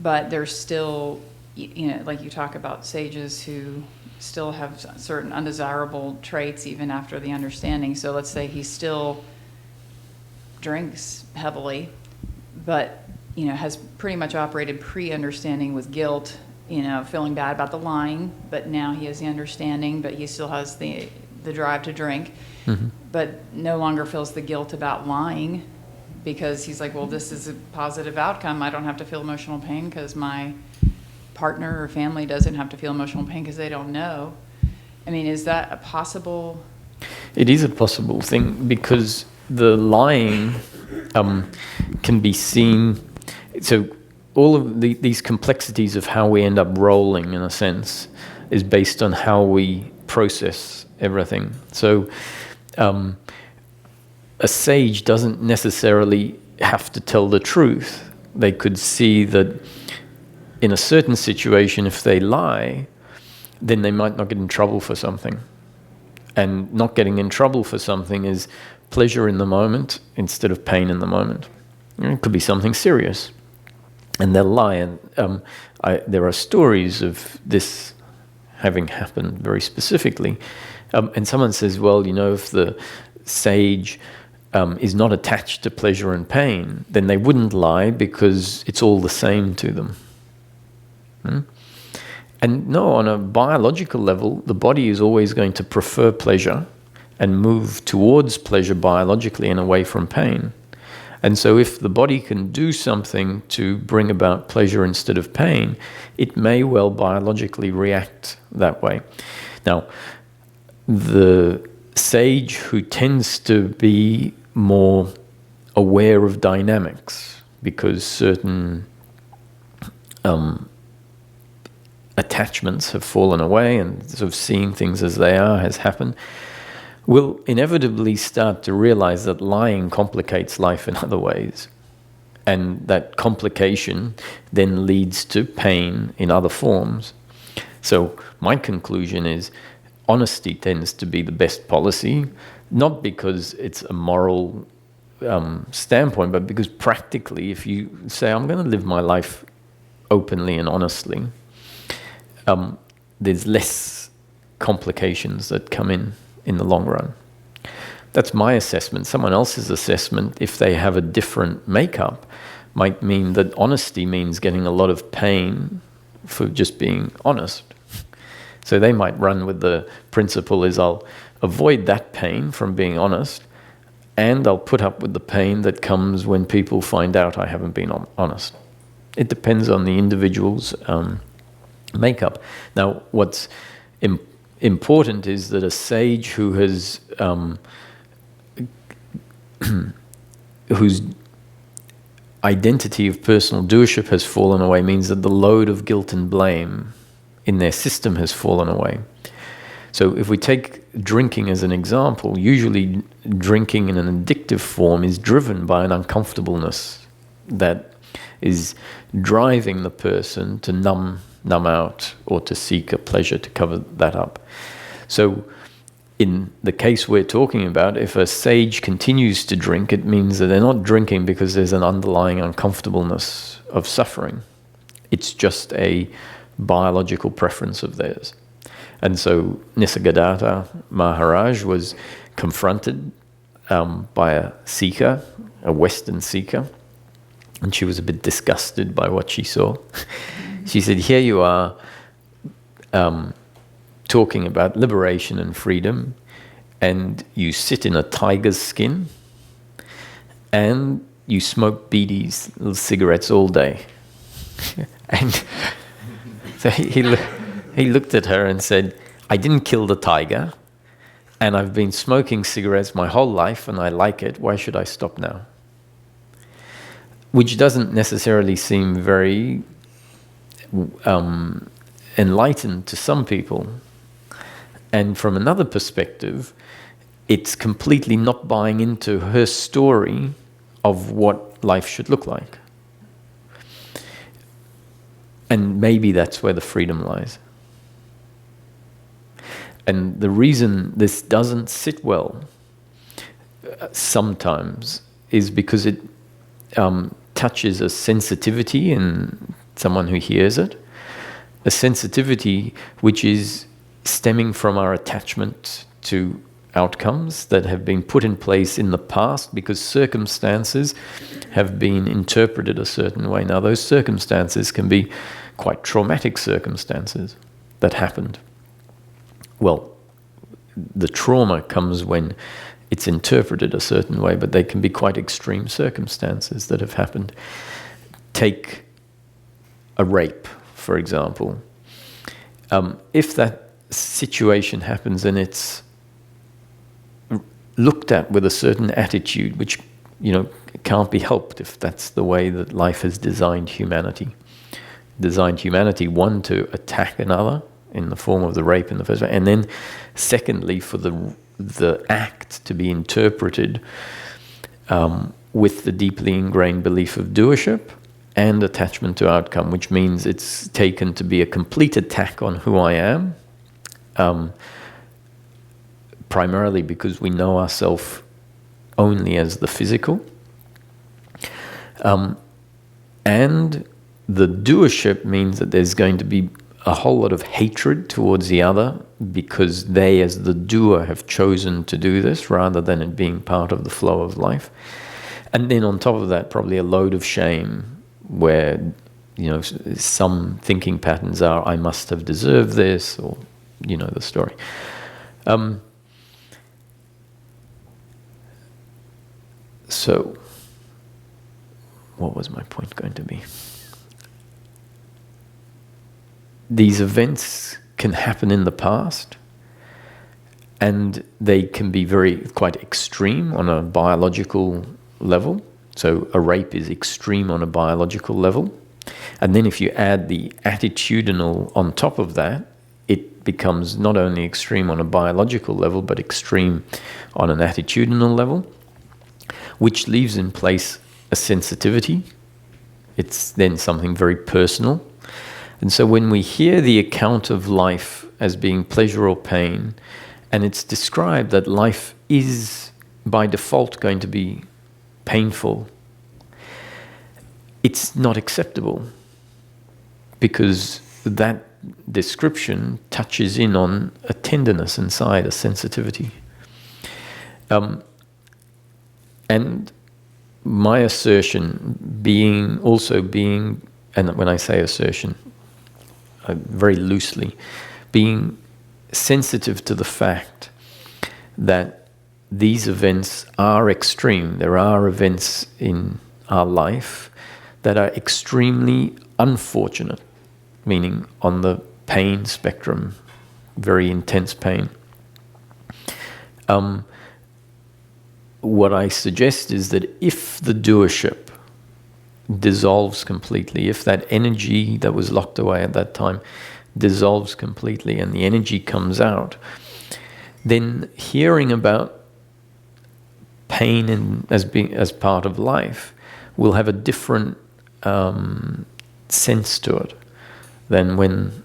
[SPEAKER 4] but there's still, you know, like you talk about sages who still have certain undesirable traits even after the understanding. So let's say he still drinks heavily, but, you know, has pretty much operated pre-understanding with guilt, you know, feeling bad about the lying, but now he has the understanding, but he still has the drive to drink, but no longer feels the guilt about lying, because he's like, well, this is a positive outcome. I don't have to feel emotional pain because my partner or family doesn't have to feel emotional pain because they don't know. I mean, is that a possible?
[SPEAKER 1] It is a possible thing, because the lying can be seen. So all of these complexities of how we end up rolling, in a sense, is based on how we process everything. So a sage doesn't necessarily have to tell the truth. They could see that in a certain situation, if they lie, then they might not get in trouble for something. And not getting in trouble for something is pleasure in the moment instead of pain in the moment. It could be something serious, and they'll lie. And there are stories of this having happened very specifically. And someone says, well, you know, if the sage is not attached to pleasure and pain, then they wouldn't lie because it's all the same to them. And no, on a biological level, the body is always going to prefer pleasure and move towards pleasure biologically and away from pain. And so if the body can do something to bring about pleasure instead of pain, it may well biologically react that way. Now, the sage who tends to be more aware of dynamics, because certain attachments have fallen away and sort of seeing things as they are has happened, will inevitably start to realize that lying complicates life in other ways. And that complication then leads to pain in other forms. So my conclusion is honesty tends to be the best policy, not because it's a moral standpoint, but because practically, if you say, I'm going to live my life openly and honestly, there's less complications that come in the long run. That's my assessment. Someone else's assessment, if they have a different makeup, might mean that honesty means getting a lot of pain for just being honest. So they might run with the principle is I'll avoid that pain from being honest, and I'll put up with the pain that comes when people find out I haven't been honest. It depends on the individual's makeup. Now, what's important is that a sage who has whose identity of personal doership has fallen away means that the load of guilt and blame in their system has fallen away. So if we take drinking as an example, usually drinking in an addictive form is driven by an uncomfortableness that is driving the person to numb out or to seek a pleasure to cover that up. So in the case we're talking about, if a sage continues to drink, it means that they're not drinking because there's an underlying uncomfortableness of suffering. It's just a biological preference of theirs. And so Nisargadatta Maharaj was confronted by a seeker, a Western seeker, and she was a bit disgusted by what she saw. She said, here you are talking about liberation and freedom, and you sit in a tiger's skin, and you smoke beedies, little cigarettes all day. And so he looked at her and said, I didn't kill the tiger, and I've been smoking cigarettes my whole life, and I like it. Why should I stop now? Which doesn't necessarily seem very enlightened to some people. And from another perspective, it's completely not buying into her story of what life should look like. And maybe that's where the freedom lies. And the reason this doesn't sit well sometimes is because it touches a sensitivity in someone who hears it, a sensitivity which is stemming from our attachment to outcomes that have been put in place in the past because circumstances have been interpreted a certain way. Now, those circumstances can be quite traumatic circumstances that happened. Well, the trauma comes when it's interpreted a certain way, but they can be quite extreme circumstances that have happened. Take a rape, for example. If that situation happens and it's looked at with a certain attitude, which can't be helped if that's the way that life has designed humanity. Designed humanity, one, to attack another in the form of the rape in the first place, and then secondly, for the act to be interpreted with the deeply ingrained belief of doership and attachment to outcome, which means it's taken to be a complete attack on who I am, primarily because we know ourselves only as the physical. And the doership means that there's going to be a whole lot of hatred towards the other because they, as the doer, have chosen to do this rather than it being part of the flow of life. And then on top of that, probably a load of shame where, some thinking patterns are, I must have deserved this, or, the story. So, what was my point going to be? These events can happen in the past, and they can be quite extreme on a biological level. So a rape is extreme on a biological level. And then if you add the attitudinal on top of that, it becomes not only extreme on a biological level, but extreme on an attitudinal level, which leaves in place a sensitivity. It's then something very personal. And so when we hear the account of life as being pleasure or pain, and it's described that life is by default going to be painful, it's not acceptable because that description touches in on a tenderness inside, a sensitivity. And my assertion being, and when I say assertion, very loosely, being sensitive to the fact that these events are extreme. There are events in our life that are extremely unfortunate, meaning on the pain spectrum, very intense pain. What I suggest is that if the doership dissolves completely, if that energy that was locked away at that time dissolves completely and the energy comes out, then hearing about pain as part of life will have a different sense to it than when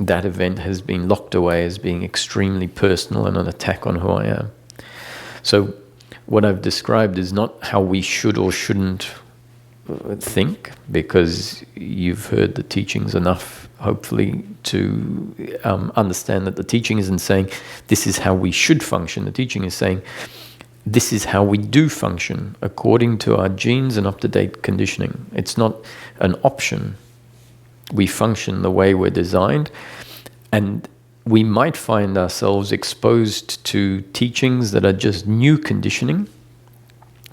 [SPEAKER 1] that event has been locked away as being extremely personal and an attack on who I am. So what I've described is not how we should or shouldn't think, because you've heard the teachings enough, hopefully, to understand that the teaching isn't saying this is how we should function. The teaching is saying this is how we do function according to our genes and up-to-date conditioning. It's not an option. We function the way we're designed, and we might find ourselves exposed to teachings that are just new conditioning.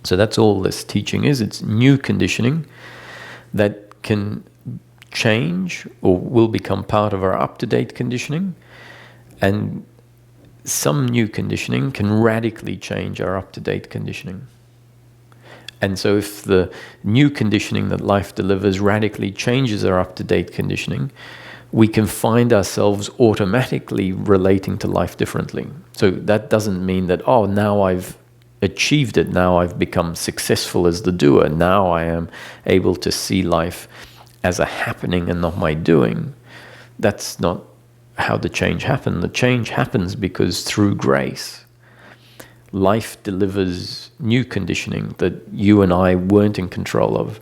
[SPEAKER 1] So that's all this teaching is. It's new conditioning that can change or will become part of our up-to-date conditioning, and some new conditioning can radically change our up-to-date conditioning. And so if the new conditioning that life delivers radically changes our up-to-date conditioning, we can find ourselves automatically relating to life differently. So that doesn't mean that, oh, now I've achieved it, now I've become successful as the doer, now I am able to see life as a happening and not my doing. That's not how the change happened. The change happens because through grace, life delivers new conditioning that you and I weren't in control of.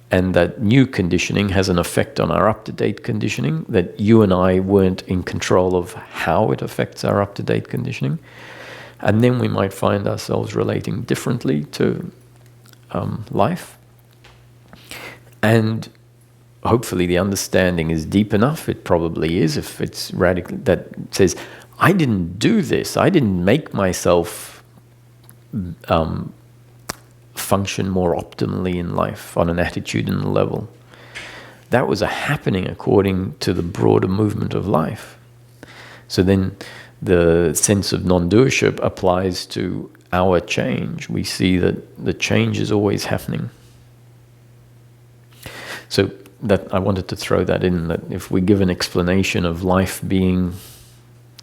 [SPEAKER 1] And that new conditioning has an effect on our up-to-date conditioning that you and I weren't in control of how it affects our up-to-date conditioning. And then we might find ourselves relating differently to life. And hopefully the understanding is deep enough, it probably is, if it's radical, that says, I didn't do this, I didn't make myself function more optimally in life on an attitudinal level. That was a happening according to the broader movement of life. So then the sense of non-doership applies to our change. We see that the change is always happening. So that I wanted to throw that in, that if we give an explanation of life being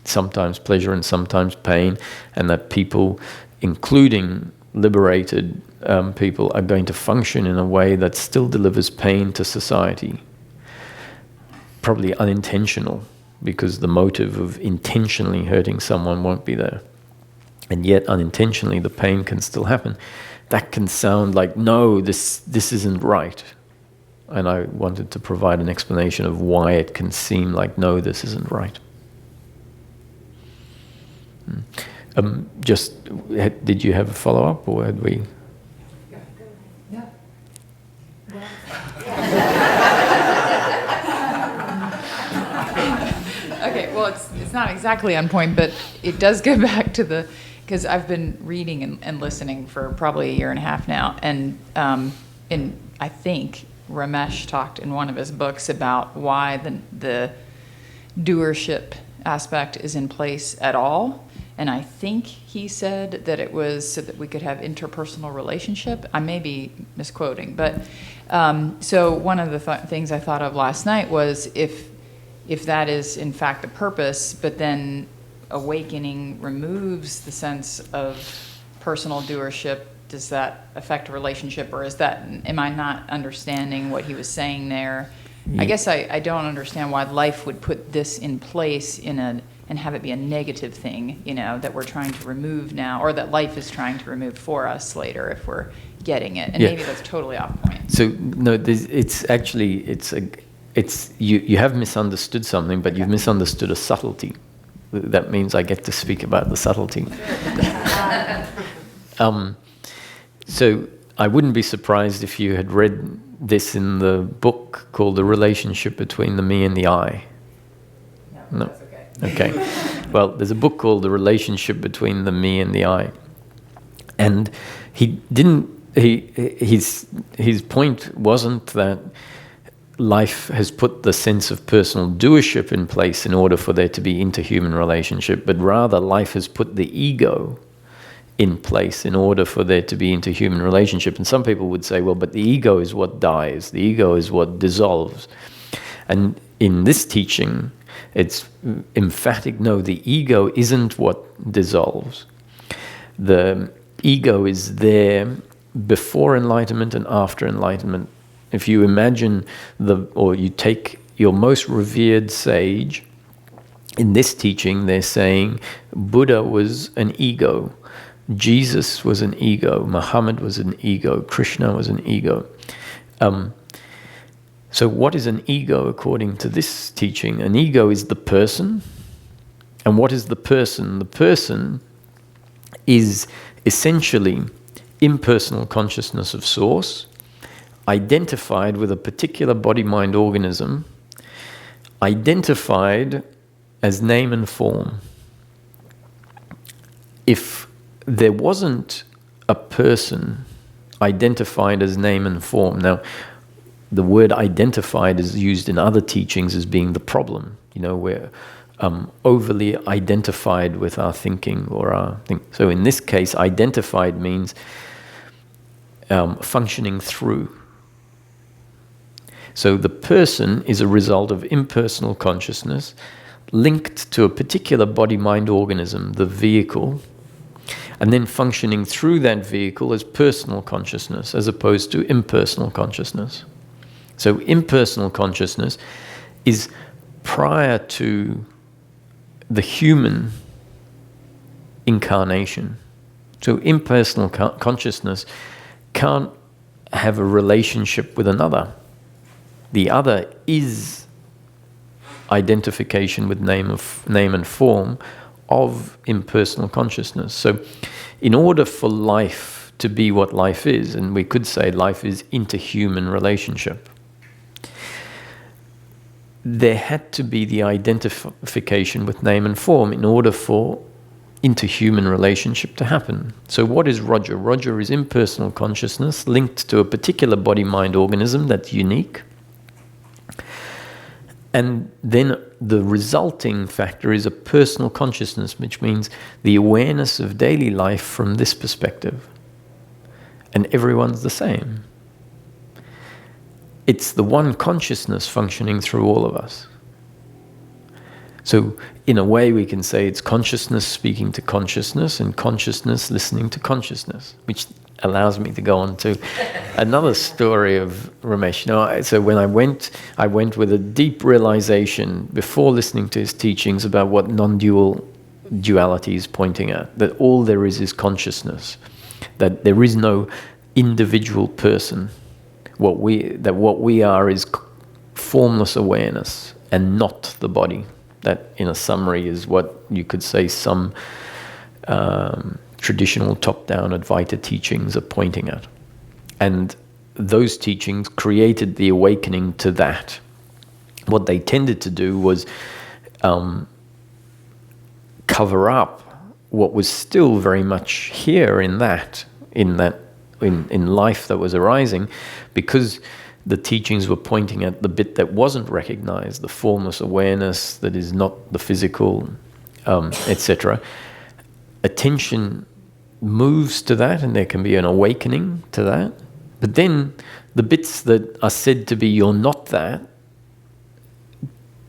[SPEAKER 1] sometimes pleasure and sometimes pain, and that people, including liberated people, are going to function in a way that still delivers pain to society, probably unintentional, because the motive of intentionally hurting someone won't be there. And yet unintentionally the pain can still happen. That can sound like, no, this isn't right. And I wanted to provide an explanation of why it can seem like, no, this isn't right. Did you have a follow-up, or had we?
[SPEAKER 4] Yeah. Okay, well, it's not exactly on point, but it does go back to because I've been reading and listening for probably a year and a half now, and I think Ramesh talked in one of his books about why the doership aspect is in place at all. And I think he said that it was so that we could have interpersonal relationship. I may be misquoting, but so one of the things I thought of last night was if that is in fact the purpose, but then awakening removes the sense of personal doership, does that affect a relationship, or am I not understanding what he was saying there? Yeah. I guess I don't understand why life would put this in place and have it be a negative thing, that we're trying to remove now, or that life is trying to remove for us later if we're getting it. And maybe that's totally off point.
[SPEAKER 1] So no, you have misunderstood something, but you've misunderstood a subtlety. That means I get to speak about the subtlety. So I wouldn't be surprised if you had read this in the book called The Relationship Between the Me and the I. No. That's okay. Okay. Well, there's a book called The Relationship Between the Me and the I. And his point wasn't that life has put the sense of personal doership in place in order for there to be interhuman relationship, but rather life has put the ego in place in order for there to be interhuman relationship. And some people would say, well, but the ego is what dies. The ego is what dissolves. And in this teaching, it's emphatic, no, the ego isn't what dissolves. The ego is there before enlightenment and after enlightenment. If you imagine or you take your most revered sage, in this teaching, they're saying Buddha was an ego. Jesus was an ego, Muhammad was an ego, Krishna was an ego. So what is an ego according to this teaching? An ego is the person. And what is the person? The person is essentially impersonal consciousness of source, identified with a particular body-mind organism, identified as name and form. If there wasn't a person identified as name and form, now the word identified is used in other teachings as being the problem, we're overly identified with our thinking or our thing. So in this case, identified means functioning through. So the person is a result of impersonal consciousness linked to a particular body-mind organism, the vehicle, and then functioning through that vehicle as personal consciousness as opposed to impersonal consciousness. So impersonal consciousness is prior to the human incarnation. So impersonal consciousness can't have a relationship with another. The other is identification with name and form of impersonal consciousness. So in order for life to be what life is, and we could say life is interhuman relationship, there had to be the identification with name and form in order for interhuman relationship to happen. So what is Roger? Roger is impersonal consciousness linked to a particular body-mind organism that's unique. And then the resulting factor is a personal consciousness, which means the awareness of daily life from this perspective. And everyone's the same. It's the one consciousness functioning through all of us. So in a way we can say it's consciousness speaking to consciousness and consciousness listening to consciousness, which allows me to go on to another story of Ramesh. So when I went with a deep realization before listening to his teachings about what non-dual duality is pointing at, that all there is consciousness, that there is no individual person. What we are is formless awareness and not the body. That, in a summary, is what you could say some traditional top-down Advaita teachings are pointing at. And those teachings created the awakening to that. What they tended to do was cover up what was still very much here in life that was arising, because the teachings were pointing at the bit that wasn't recognized, the formless awareness that is not the physical, etc. Attention moves to that, and there can be an awakening to that. But then the bits that are said to be you're not that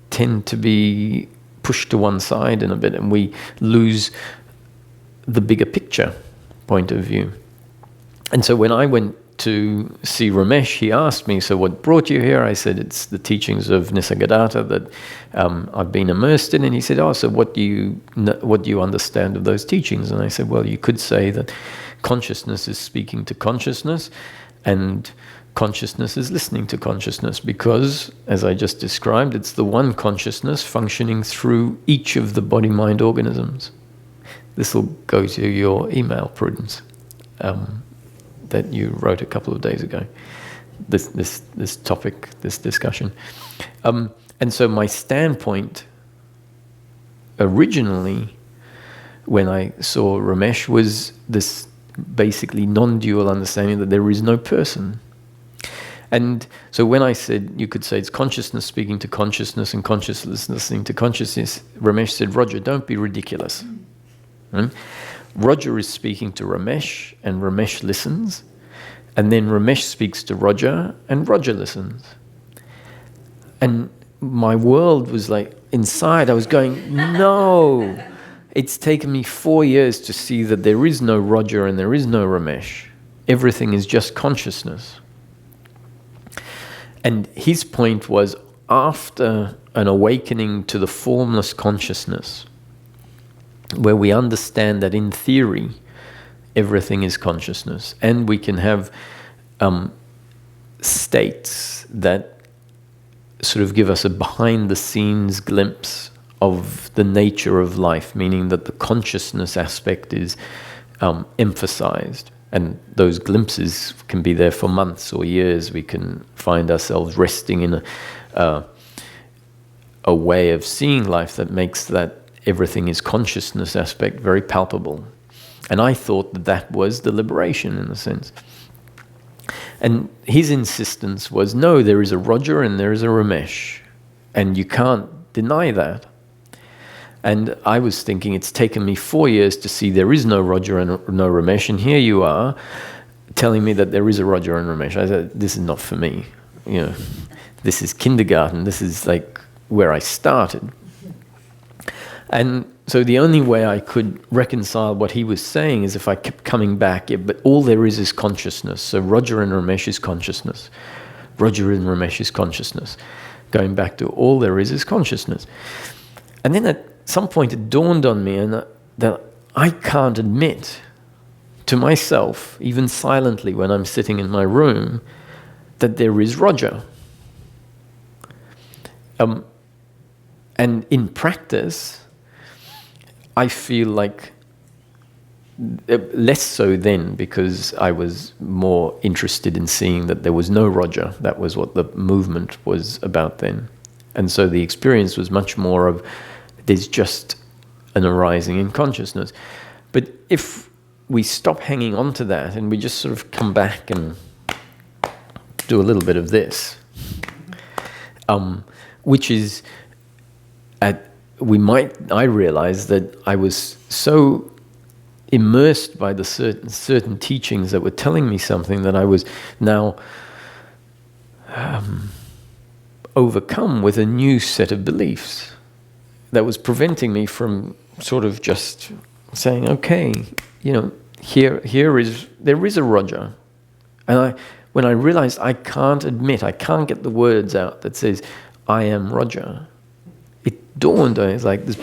[SPEAKER 1] tend to be pushed to one side in a bit, and we lose the bigger picture point of view. And so when I went to see Ramesh, he asked me, so what brought you here? I said, it's the teachings of Nisargadatta that I've been immersed in. And he said, so what do you understand of those teachings? And I said, well, you could say that consciousness is speaking to consciousness and consciousness is listening to consciousness, because, as I just described, it's the one consciousness functioning through each of the body-mind organisms. This will go to your email, Prudence. That you wrote a couple of days ago, this topic, this discussion. And so my standpoint originally, when I saw Ramesh, was this basically non-dual understanding that there is no person. And so when I said, you could say it's consciousness speaking to consciousness and consciousness listening to consciousness, Ramesh said, Roger, don't be ridiculous. Right? Roger is speaking to Ramesh, and Ramesh listens. And then Ramesh speaks to Roger, and Roger listens. And my world was like, inside, I was going, no. It's taken me 4 years to see that there is no Roger and there is no Ramesh. Everything is just consciousness. And his point was, after an awakening to the formless consciousness, where we understand that in theory everything is consciousness, and we can have states that sort of give us a behind-the-scenes glimpse of the nature of life, meaning that the consciousness aspect is emphasized. And those glimpses can be there for months or years. We can find ourselves resting in a way of seeing life that makes that everything is consciousness aspect very palpable. And I thought that that was the liberation in a sense. And his insistence was, no, there is a Roger and there is a Ramesh. And you can't deny that. And I was thinking, it's taken me 4 years to see there is no Roger and no Ramesh, and here you are telling me that there is a Roger and Ramesh. I said, this is not for me. You know, this is kindergarten. This is like where I started. And so the only way I could reconcile what he was saying is if I kept coming back, yeah, but all there is consciousness. So Roger and Ramesh is consciousness. Roger and Ramesh is consciousness. Going back to all there is consciousness. And then at some point it dawned on me that I can't admit to myself, even silently when I'm sitting in my room, that there is Roger. And in practice, I feel like, less so then, because I was more interested in seeing that there was no Roger. That was what the movement was about then. And so the experience was much more of, there's just an arising in consciousness. But if we stop hanging on to that and we just sort of come back and do a little bit of this, which is I realized that I was so immersed by the certain teachings that were telling me something that I was now overcome with a new set of beliefs that was preventing me from sort of just saying, okay, you know, there is a Roger. And when I realized I can't get the words out that says, I am Roger, it dawned on me, it's like this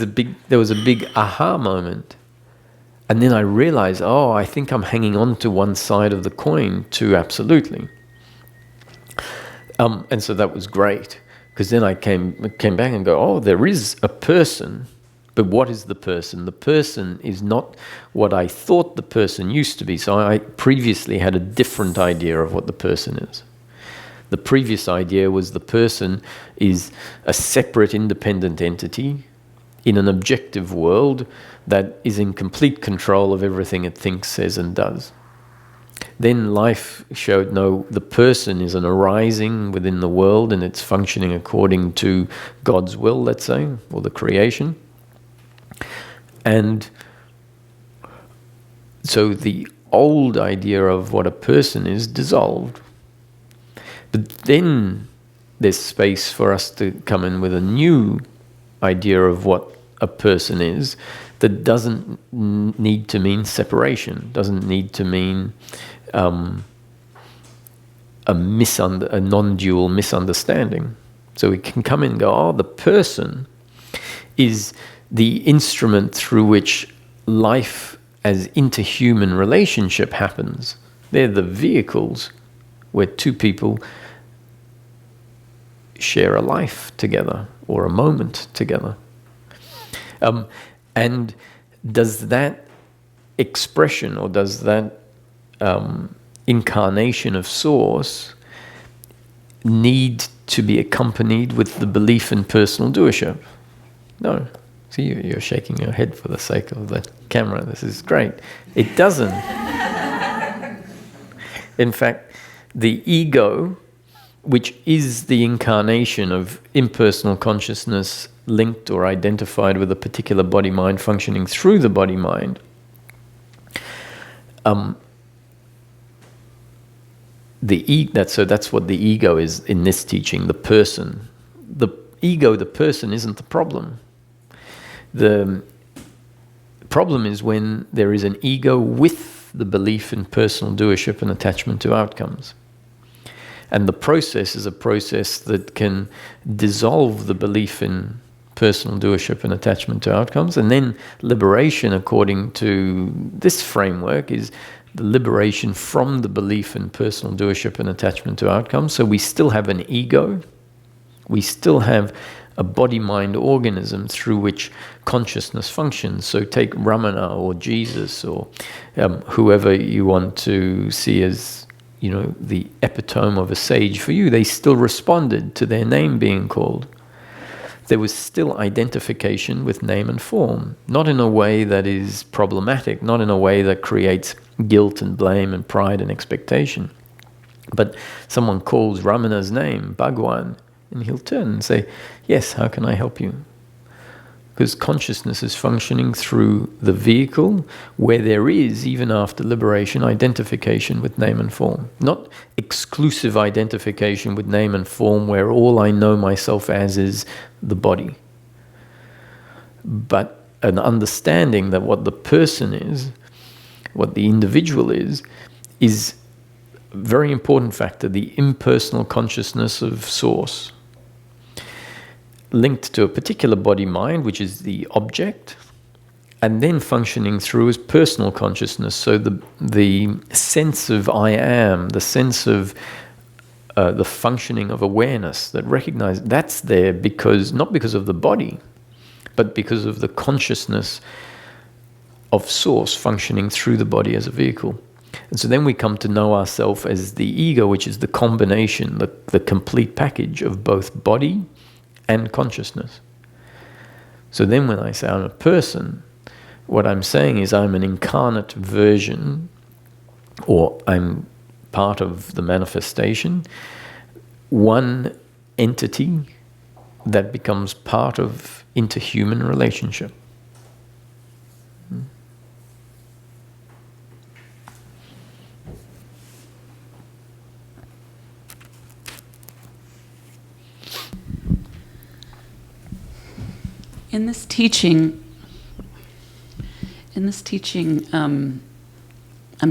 [SPEAKER 1] big, there was a big aha moment. And then I realized, oh, I think I'm hanging on to one side of the coin too absolutely. And so that was great, because then I came back and go, oh, there is a person, but what is the person? The person is not what I thought the person used to be. So I previously had a different idea of what the person is. The previous idea was the person is a separate, independent entity in an objective world that is in complete control of everything it thinks, says, and does. Then life showed, no, the person is an arising within the world and it's functioning according to God's will, let's say, or the creation. And so the old idea of what a person is dissolved. But then there's space for us to come in with a new idea of what a person is that doesn't need to mean separation, doesn't need to mean a non-dual misunderstanding. So we can come in and go, oh, the person is the instrument through which life as interhuman relationship happens. They're the vehicles where two people share a life together or a moment together. And does that expression or does that incarnation of Source need to be accompanied with the belief in personal doership? No. See, you're shaking your head for the sake of the camera. This is great. It doesn't. In fact, the ego, which is the incarnation of impersonal consciousness linked or identified with a particular body-mind functioning through the body-mind, that's what the ego is in this teaching, the person. The ego, the person, isn't the problem. The problem is when there is an ego with the belief in personal doership and attachment to outcomes. And the process is a process that can dissolve the belief in personal doership and attachment to outcomes. And then liberation, according to this framework, is the liberation from the belief in personal doership and attachment to outcomes. So we still have an ego. We still have a body-mind organism through which consciousness functions. So take Ramana or Jesus or whoever you want to see as, the epitome of a sage for you. They still responded to their name being called. There was still identification with name and form, not in a way that is problematic, not in a way that creates guilt and blame and pride and expectation. But someone calls Ramana's name, Bhagwan, and he'll turn and say, yes, how can I help you? Because consciousness is functioning through the vehicle where there is, even after liberation, identification with name and form. Not exclusive identification with name and form where all I know myself as is the body. But an understanding that what the person is, what the individual is a very important factor, the impersonal consciousness of Source, linked to a particular body-mind, which is the object, and then functioning through as personal consciousness. So the sense of I am, the sense of the functioning of awareness that recognize that's there not because of the body, but because of the consciousness of Source functioning through the body as a vehicle. And so then we come to know ourselves as the ego, which is the combination, the complete package of both body and consciousness. So then when I say I'm a person, what I'm saying is I'm an incarnate version, or I'm part of the manifestation, one entity that becomes part of interhuman relationship.
[SPEAKER 5] In this teaching, I'm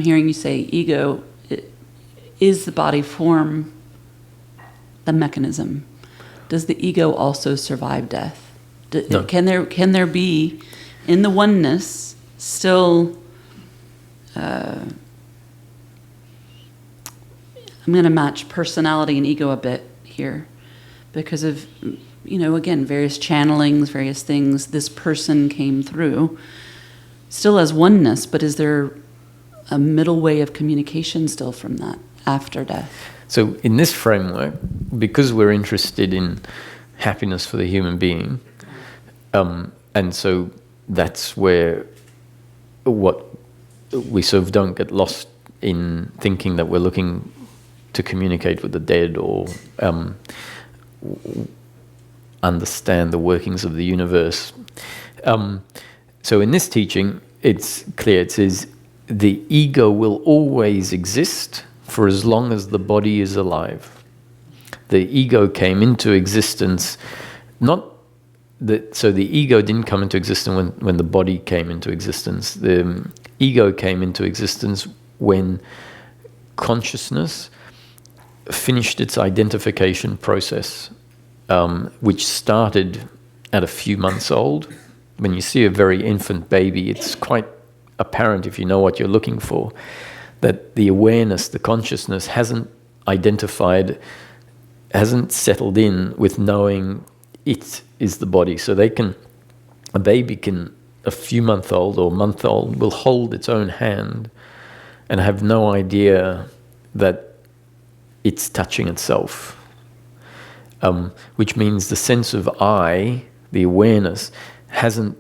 [SPEAKER 5] hearing you say ego is the body form, the mechanism. Does the ego also survive death?
[SPEAKER 1] No.
[SPEAKER 5] Can there be, in the oneness, still? I'm going to match personality and ego a bit here, because of, again, various channelings, various things, this person came through, still as oneness, but is there a middle way of communication still from that after death?
[SPEAKER 1] So in this framework, because we're interested in happiness for the human being, and so that's where what we sort of don't get lost in thinking that we're looking to communicate with the dead or understand the workings of the universe. So in this teaching, it's clear. It says the ego will always exist for as long as the body is alive. The ego came into existence, so the ego didn't come into existence when the body came into existence. The ego came into existence when consciousness finished its identification process, which started at a few months old. When you see a very infant baby, it's quite apparent, if you know what you're looking for, that the awareness, the consciousness hasn't settled in with knowing it is the body. So a baby can, a few month old or month old, will hold its own hand and have no idea that it's touching itself. Which means the sense of I, the awareness, hasn't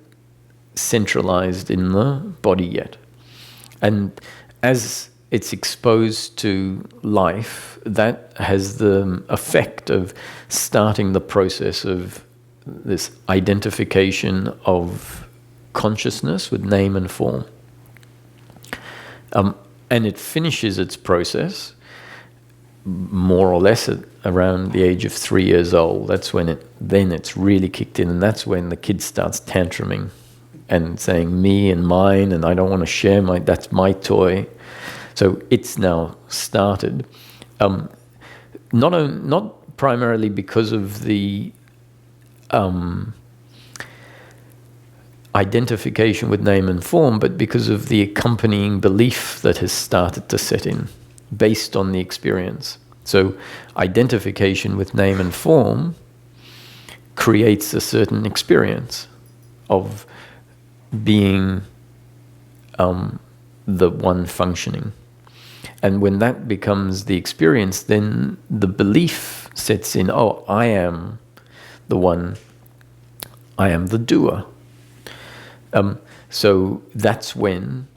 [SPEAKER 1] centralized in the body yet. And as it's exposed to life, that has the effect of starting the process of this identification of consciousness with name and form. And it finishes its process more or less around the age of 3 years old. That's when it's really kicked in, and that's when the kid starts tantruming and saying me and mine, and I don't want to share that's my toy. So it's now started, not primarily because of the identification with name and form, but because of the accompanying belief that has started to set in based on the experience. So identification with name and form creates a certain experience of being the one functioning. And when that becomes the experience, then the belief sets in, oh, I am the one, I am the doer. So that's when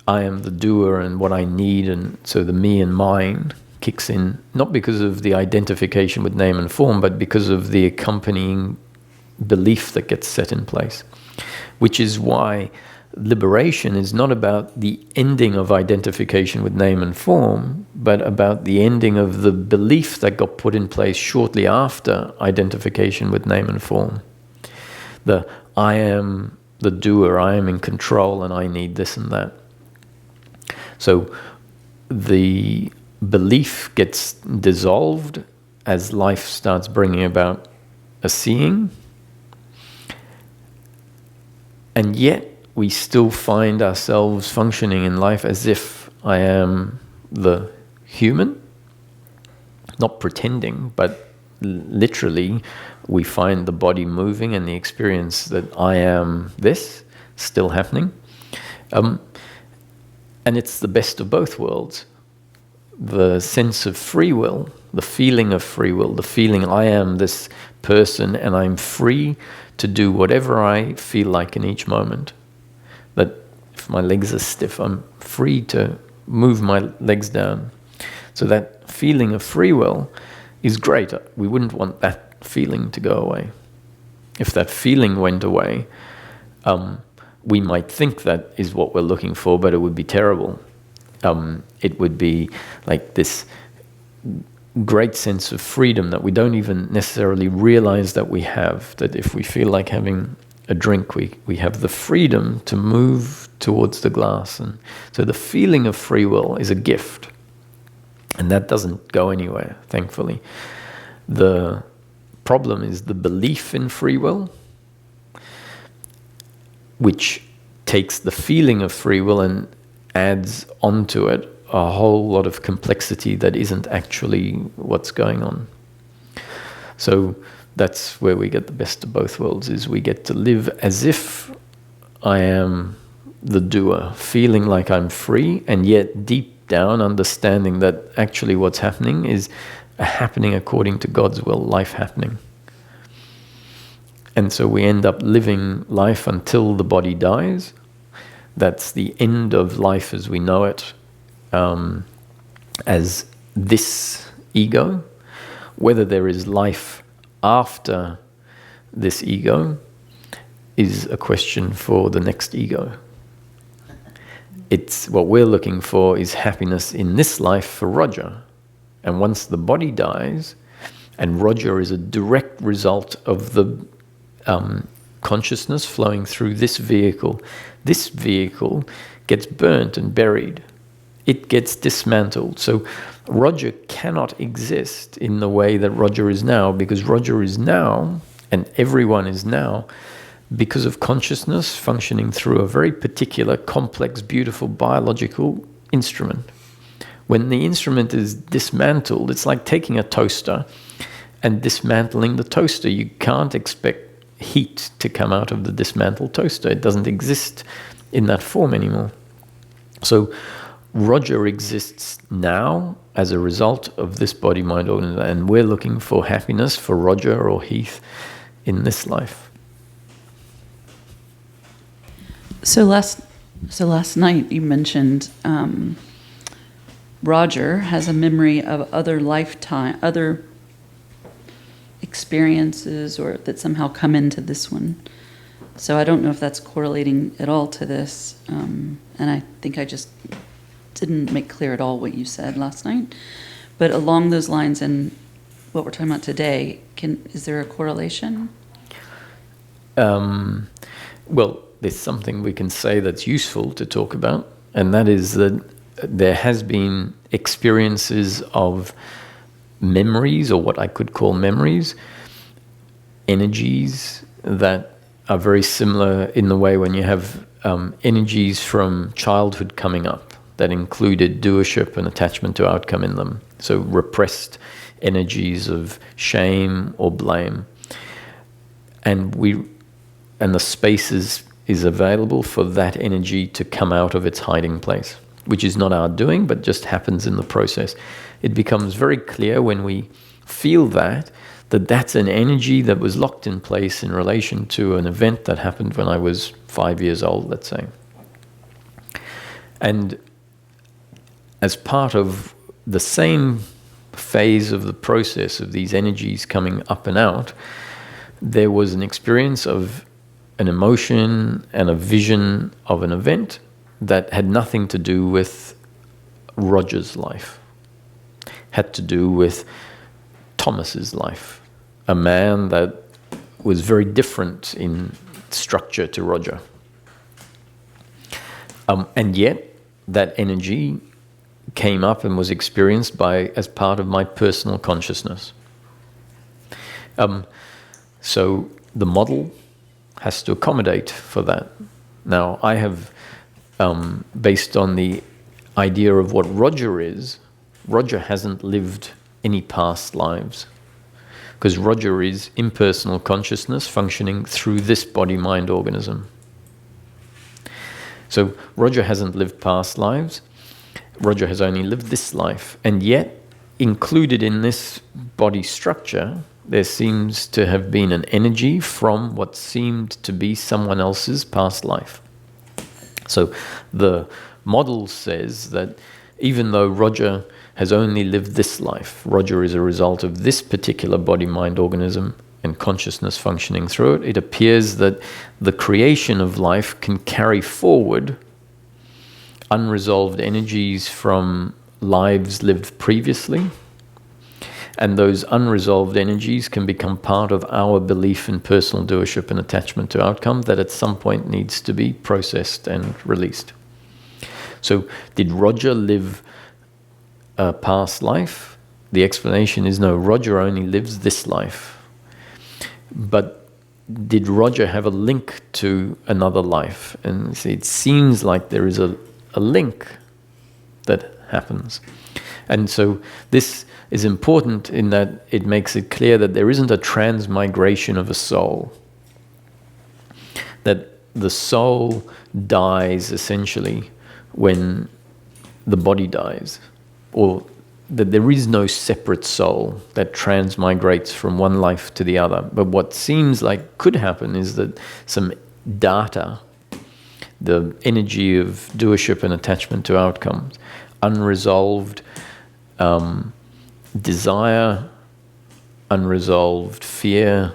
[SPEAKER 1] I am the doer and what I need, and so the me and mine kicks in, not because of the identification with name and form, but because of the accompanying belief that gets set in place. Which is why liberation is not about the ending of identification with name and form, but about the ending of the belief that got put in place shortly after identification with name and form. The I am the doer, I am in control, and I need this and that. So the belief gets dissolved as life starts bringing about a seeing, and yet we still find ourselves functioning in life as if I am the human, not pretending, but literally we find the body moving and the experience that I am this still happening. And it's the best of both worlds. The sense of free will, the feeling of free will, the feeling I am this person and I'm free to do whatever I feel like in each moment. That if my legs are stiff, I'm free to move my legs down. So that feeling of free will is great. We wouldn't want that feeling to go away. If that feeling went away, we might think that is what we're looking for, but it would be terrible. It would be like this great sense of freedom that we don't even necessarily realize that we have, that if we feel like having a drink, we have the freedom to move towards the glass. And so the feeling of free will is a gift. And that doesn't go anywhere, thankfully. The problem is the belief in free will, which takes the feeling of free will and adds onto it a whole lot of complexity that isn't actually what's going on. So that's where we get the best of both worlds, is we get to live as if I am the doer, feeling like I'm free, and yet deep down understanding that actually what's happening is happening according to God's will, life happening. And so we end up living life until the body dies. That's the end of life as we know it, as this ego. Whether there is life after this ego is a question for the next ego. It's what we're looking for is happiness in this life for Roger. And once the body dies, and Roger is a direct result of the consciousness flowing through this vehicle gets burnt and buried. It gets dismantled. So Roger cannot exist in the way that Roger is now, because Roger is now, and everyone is now, because of consciousness functioning through a very particular, complex, beautiful biological instrument. When the instrument is dismantled, it's like taking a toaster and dismantling the toaster. You can't expect heat to come out of the dismantled toaster. It doesn't exist in that form anymore. So Roger exists now as a result of this body-mind organism, and we're looking for happiness for Roger or Heath in this life.
[SPEAKER 5] So last night you mentioned Roger has a memory of other experiences, or that somehow come into this one. So I don't know if that's correlating at all to this, and I think I just didn't make clear at all what you said last night. But along those lines and what we're talking about today, is there a correlation?
[SPEAKER 1] Well, there's something we can say that's useful to talk about, and that is that there has been experiences of memories, or what I could call memories, energies that are very similar in the way when you have energies from childhood coming up that included doership and attachment to outcome in them. So repressed energies of shame or blame. and the space is available for that energy to come out of its hiding place, which is not our doing, but just happens in the process. It becomes very clear when we feel that that's an energy that was locked in place in relation to an event that happened when I was 5 years old, let's say. And as part of the same phase of the process of these energies coming up and out, there was an experience of an emotion and a vision of an event that had nothing to do with Roger's life. Had to do with Thomas's life, a man that was very different in structure to Roger. And yet, that energy came up and was experienced as part of my personal consciousness. So the model has to accommodate for that. Now, I have, based on the idea of what Roger is, Roger hasn't lived any past lives, because Roger is impersonal consciousness functioning through this body-mind organism. So Roger hasn't lived past lives. Roger has only lived this life. And yet, included in this body structure, there seems to have been an energy from what seemed to be someone else's past life. So the model says that even though Roger has only lived this life, Roger is a result of this particular body-mind organism and consciousness functioning through it, it appears that the creation of life can carry forward unresolved energies from lives lived previously, and those unresolved energies can become part of our belief in personal doership and attachment to outcome that at some point needs to be processed and released. So did Roger live a past life? The explanation is no, Roger only lives this life. But did Roger have a link to another life? And see, it seems like there is a link that happens. And so this is important in that it makes it clear that there isn't a transmigration of a soul. That the soul dies essentially when the body dies, or that there is no separate soul that transmigrates from one life to the other. But what seems like could happen is that some data, the energy of doership and attachment to outcomes, unresolved desire, unresolved fear,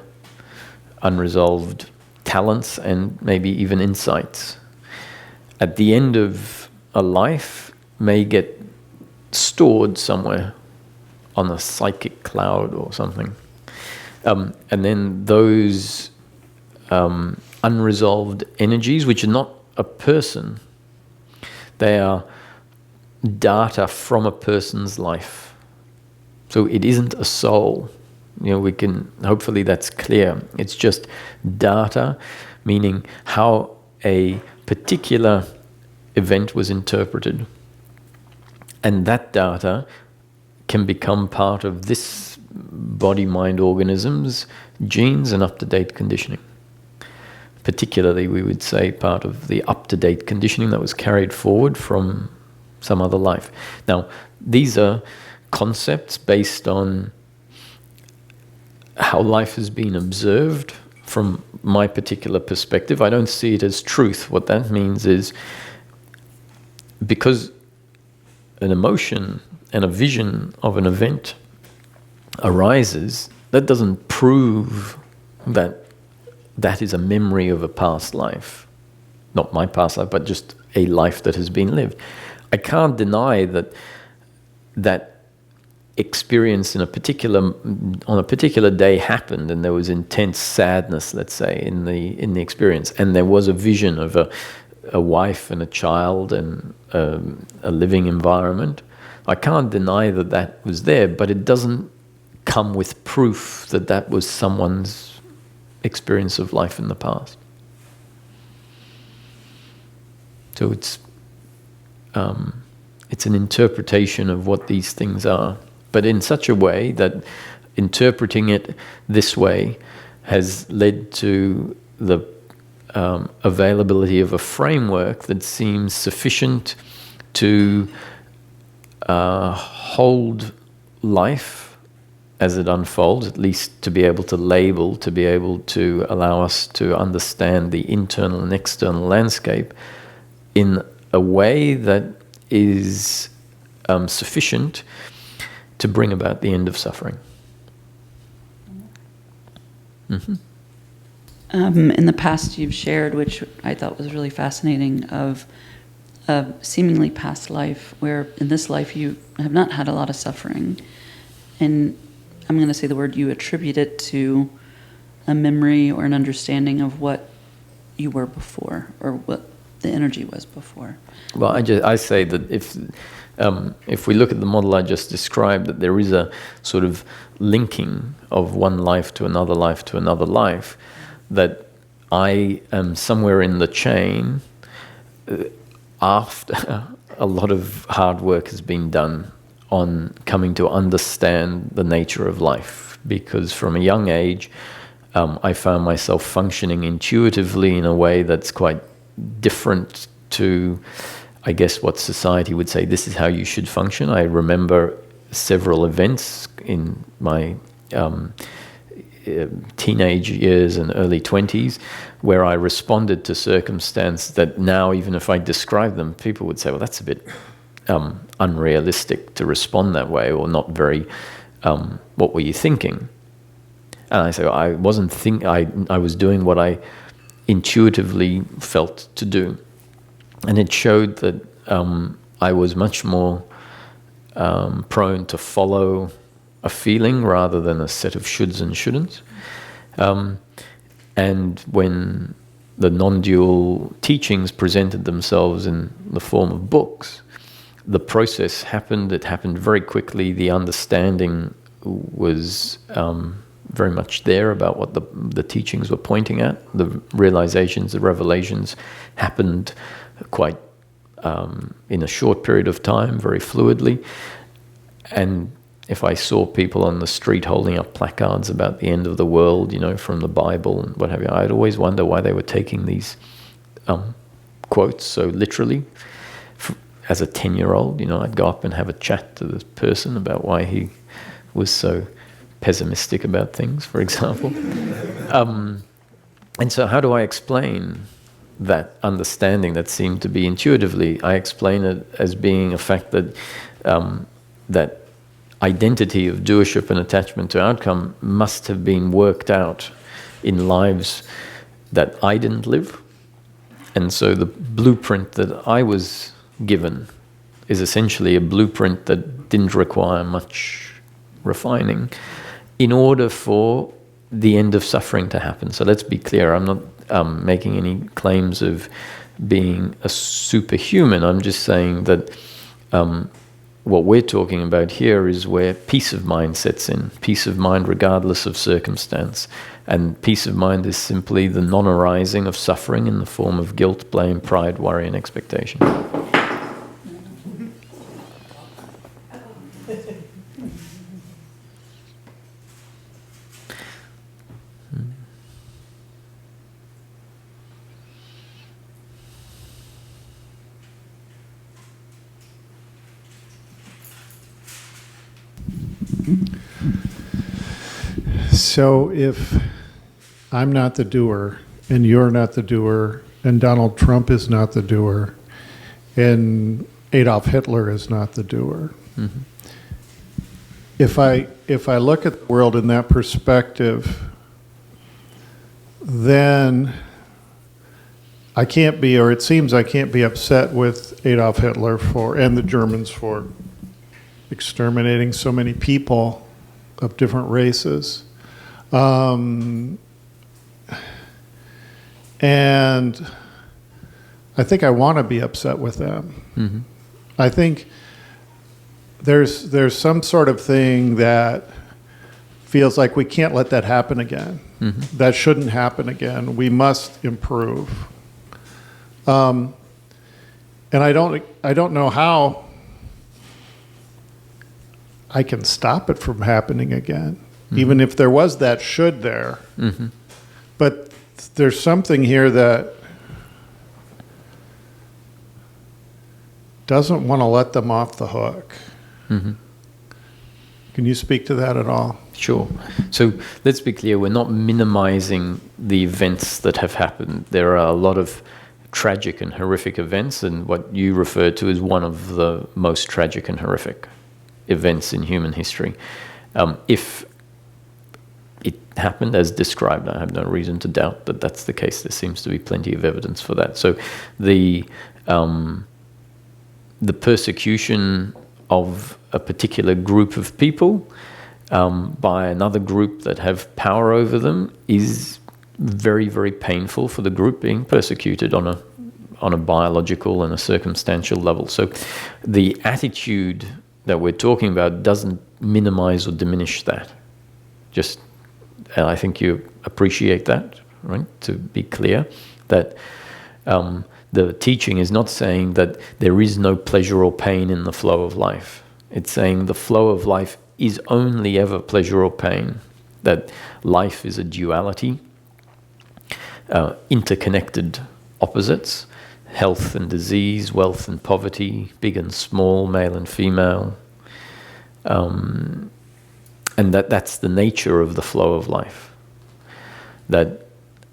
[SPEAKER 1] unresolved talents, and maybe even insights, at the end of a life may get stored somewhere on a psychic cloud or something. And then those unresolved energies, which are not a person, they are data from a person's life. So it isn't a soul. We can, hopefully that's clear. It's just data, meaning how a particular event was interpreted. And that data can become part of this body-mind organism's genes and up-to-date conditioning. Particularly, we would say, part of the up-to-date conditioning that was carried forward from some other life. Now, these are concepts based on how life has been observed from my particular perspective. I don't see it as truth. What that means is, because an emotion and a vision of an event arises, that doesn't prove that that is a memory of a past life. Not my past life, but just a life that has been lived. I can't deny that experience on a particular day happened, and there was intense sadness, let's say, in the experience, and there was a vision of a wife and a child and a living environment. I can't deny that was there, but it doesn't come with proof that was someone's experience of life in the past. So it's an interpretation of what these things are, but in such a way that interpreting it this way has led to the availability of a framework that seems sufficient to hold life as it unfolds, at least to be able to label, to be able to allow us to understand the internal and external landscape in a way that is sufficient to bring about the end of suffering. Mm-hmm.
[SPEAKER 5] In the past, you've shared, which I thought was really fascinating, of a seemingly past life where in this life you have not had a lot of suffering. And I'm going to say the word, you attribute it to a memory or an understanding of what you were before, or what the energy was before.
[SPEAKER 1] Well, I say that if we look at the model I just described, that there is a sort of linking of one life to another life to another life, that I am somewhere in the chain after a lot of hard work has been done on coming to understand the nature of life. Because from a young age, I found myself functioning intuitively in a way that's quite different to, I guess, what society would say, this is how you should function. I remember several events in my teenage years and early 20s where I responded to circumstance that now, even if I describe them, people would say, well, that's a bit unrealistic to respond that way, or not very, what were you thinking? And I say, well, I wasn't I was doing what I intuitively felt to do. And it showed that I was much more prone to follow a feeling rather than a set of shoulds and shouldn'ts. And when the non-dual teachings presented themselves in the form of books, the process happened. It happened very quickly. The understanding was very much there about what the teachings were pointing at. The realizations, the revelations happened quite in a short period of time, very fluidly. And if I saw people on the street holding up placards about the end of the world, from the Bible and what have you, I'd always wonder why they were taking these quotes so literally. As a 10-year-old, I'd go up and have a chat to this person about why he was so pessimistic about things, for example. And so how do I explain that understanding that seemed to be intuitively? I explain it as being a fact that that identity of doership and attachment to outcome must have been worked out in lives that I didn't live. And so the blueprint that I was given is essentially a blueprint that didn't require much refining in order for the end of suffering to happen. So let's be clear, I'm not making any claims of being a superhuman. I'm just saying that what we're talking about here is where peace of mind sets in, peace of mind regardless of circumstance. And peace of mind is simply the non-arising of suffering in the form of guilt, blame, pride, worry, and expectation.
[SPEAKER 6] So if I'm not the doer, and you're not the doer, and Donald Trump is not the doer, and Adolf Hitler is not the doer,
[SPEAKER 1] Mm-hmm.
[SPEAKER 6] if I look at the world in that perspective, then I can't be, or it seems I can't be upset with Adolf Hitler and the Germans for exterminating so many people of different races. And I think I want to be upset with them.
[SPEAKER 1] Mm-hmm.
[SPEAKER 6] I think there's some sort of thing that feels like we can't let that happen again.
[SPEAKER 1] Mm-hmm.
[SPEAKER 6] That shouldn't happen again. We must improve. And I don't know how I can stop it from happening again. even if there was that should there. But there's something here that doesn't want to let them off the hook. Can you speak to that at all?
[SPEAKER 1] Sure. So let's be clear, we're not minimizing the events that have happened. There are a lot of tragic and horrific events, and what you refer to as one of the most tragic and horrific events in human history. If it happened as described, I have no reason to doubt that that's the case. There seems to be plenty of evidence for that. So the persecution of a particular group of people by another group that have power over them is very, very painful for the group being persecuted on a biological and a circumstantial level. So the attitude that we're talking about doesn't minimize or diminish that. Just, and I think you appreciate that, right? To be clear, that the teaching is not saying that there is no pleasure or pain in the flow of life. It's saying the flow of life is only ever pleasure or pain, that life is a duality, interconnected opposites, health and disease, wealth and poverty, big and small, male and female. And that's the nature of the flow of life, that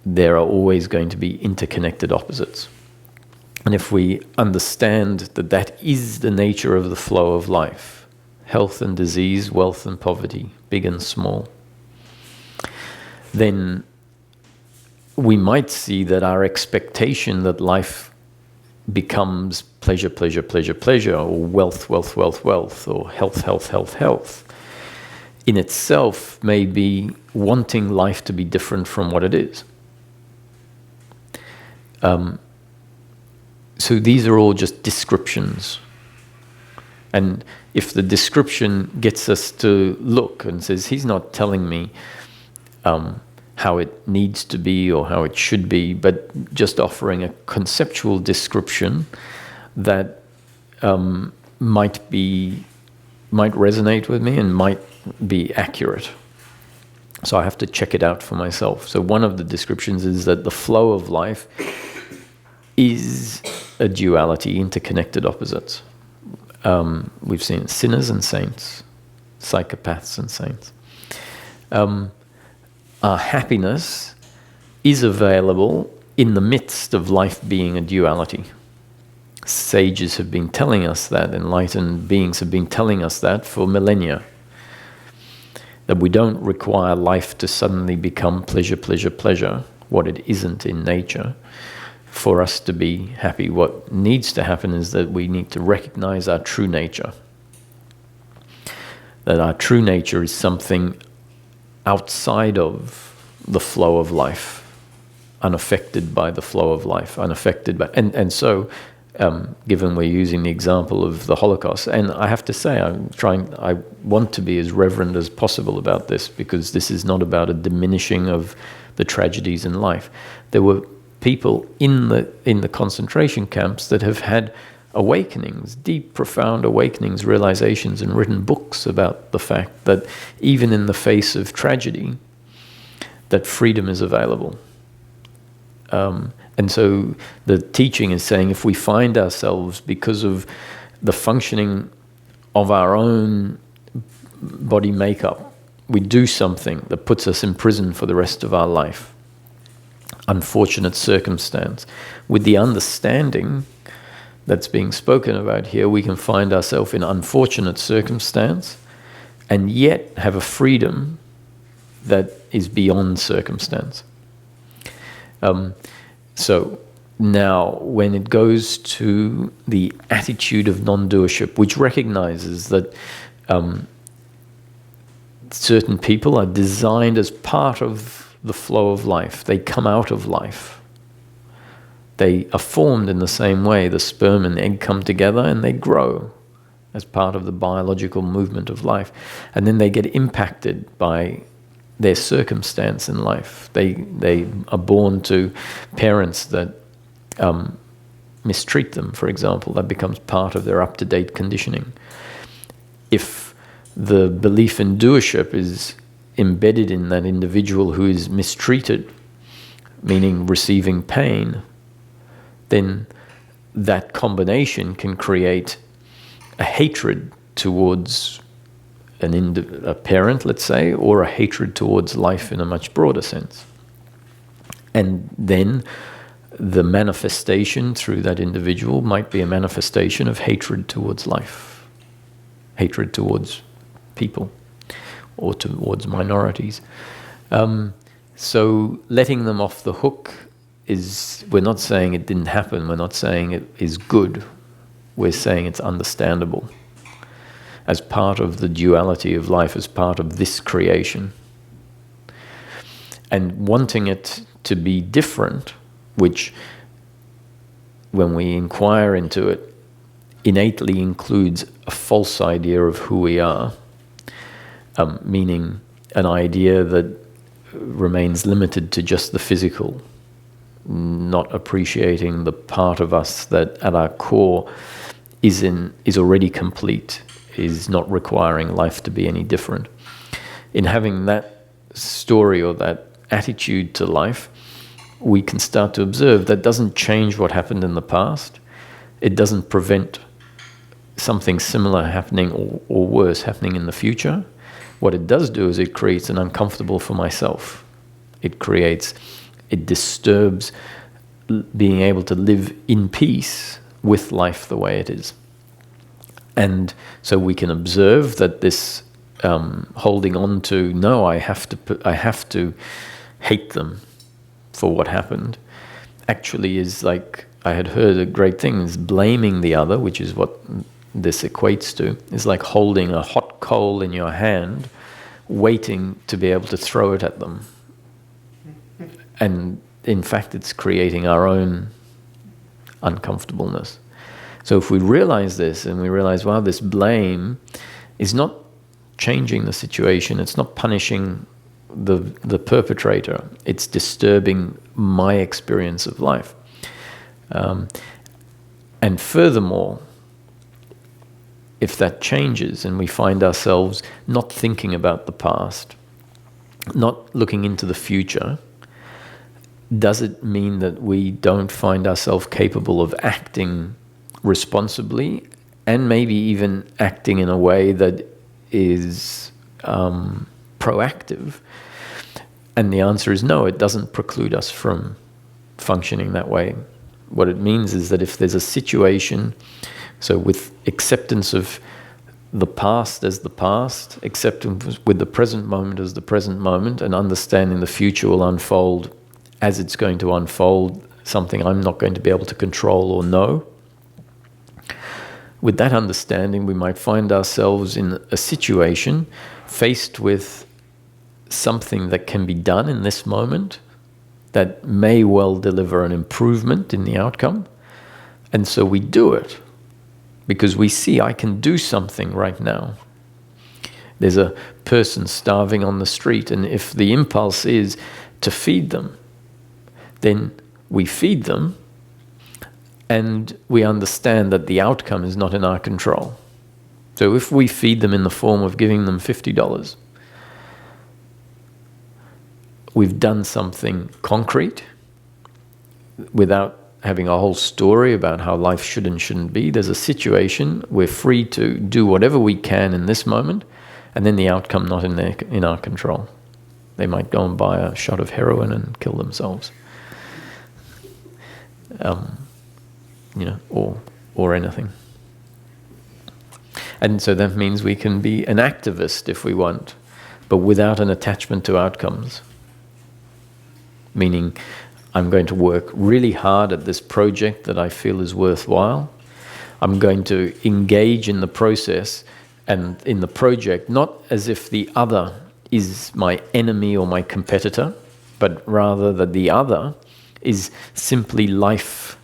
[SPEAKER 1] there are always going to be interconnected opposites. And if we understand that that is the nature of the flow of life, health and disease, wealth and poverty, big and small, then we might see that our expectation that life becomes pleasure, pleasure, pleasure, pleasure, or wealth, wealth, wealth, wealth, or health, health, health, health, in itself may be wanting life to be different from what it is. So these are all just descriptions. And if the description gets us to look and says, he's not telling me how it needs to be or how it should be, but just offering a conceptual description that might resonate with me and might be accurate. So I have to check it out for myself. So one of the descriptions is that the flow of life is a duality, interconnected opposites. We've seen sinners and saints, psychopaths and saints. Our happiness is available in the midst of life being a duality. Sages have been telling us that, enlightened beings have been telling us that for millennia. That we don't require life to suddenly become pleasure, pleasure, pleasure, what it isn't in nature, for us to be happy. What needs to happen is that we need to recognize our true nature. That our true nature is something outside of the flow of life, unaffected by the flow of life, unaffected by, and so, given we're using the example of the Holocaust, and I have to say, I want to be as reverent as possible about this, because this is not about a diminishing of the tragedies in life. There were people in the concentration camps that have had awakenings, deep, profound awakenings, realizations, and written books about the fact that even in the face of tragedy, that freedom is available. And so the teaching is saying if we find ourselves, because of the functioning of our own body makeup, we do something that puts us in prison for the rest of our life, unfortunate circumstance, with the understanding that's being spoken about here, we can find ourselves in unfortunate circumstance and yet have a freedom that is beyond circumstance. So now when it goes to the attitude of non-doership, which recognizes that certain people are designed as part of the flow of life, they come out of life. They are formed in the same way. The sperm and the egg come together and they grow as part of the biological movement of life. And then they get impacted by their circumstance in life. They are born to parents that mistreat them, for example. That becomes part of their up-to-date conditioning. If the belief in doership is embedded in that individual who is mistreated, meaning receiving pain, then that combination can create a hatred towards a parent, let's say, or a hatred towards life in a much broader sense. And then the manifestation through that individual might be a manifestation of hatred towards life, hatred towards people, or towards minorities. So letting them off the hook is, we're not saying it didn't happen, we're not saying it is good, we're saying it's understandable as part of the duality of life, as part of this creation. And wanting it to be different, which, when we inquire into it, innately includes a false idea of who we are, meaning an idea that remains limited to just the physical, not appreciating the part of us that at our core is already complete, is not requiring life to be any different. In having that story or that attitude to life, we can start to observe that doesn't change what happened in the past. It doesn't prevent something similar happening or worse happening in the future. What it does do is it creates an uncomfortable for myself. It disturbs being able to live in peace with life the way it is. And so we can observe that this holding on to, no, I have to hate them for what happened, actually is like, I had heard a great thing, is blaming the other, which is what this equates to, is like holding a hot coal in your hand, waiting to be able to throw it at them. And in fact, it's creating our own uncomfortableness. So if we realize this, and we realize, wow, this blame is not changing the situation, it's not punishing the perpetrator, it's disturbing my experience of life. And furthermore, if that changes and we find ourselves not thinking about the past, not looking into the future, does it mean that we don't find ourselves capable of acting responsibly and maybe even acting in a way that is proactive? And the answer is no, it doesn't preclude us from functioning that way. What it means is that if there's a situation, so with acceptance of the past as the past, acceptance with the present moment as the present moment, and understanding the future will unfold as it's going to unfold, something I'm not going to be able to control or know. With that understanding, we might find ourselves in a situation faced with something that can be done in this moment that may well deliver an improvement in the outcome. And so we do it because we see I can do something right now. There's a person starving on the street, and if the impulse is to feed them, then we feed them, and we understand that the outcome is not in our control. So if we feed them in the form of giving them $50, we've done something concrete without having a whole story about how life should and shouldn't be. There's a situation, we're free to do whatever we can in this moment, and then the outcome not in our control. They might go and buy a shot of heroin and kill themselves. Or anything. And so that means we can be an activist if we want, but without an attachment to outcomes. Meaning, I'm going to work really hard at this project that I feel is worthwhile. I'm going to engage in the process and in the project, not as if the other is my enemy or my competitor, but rather that the other is simply life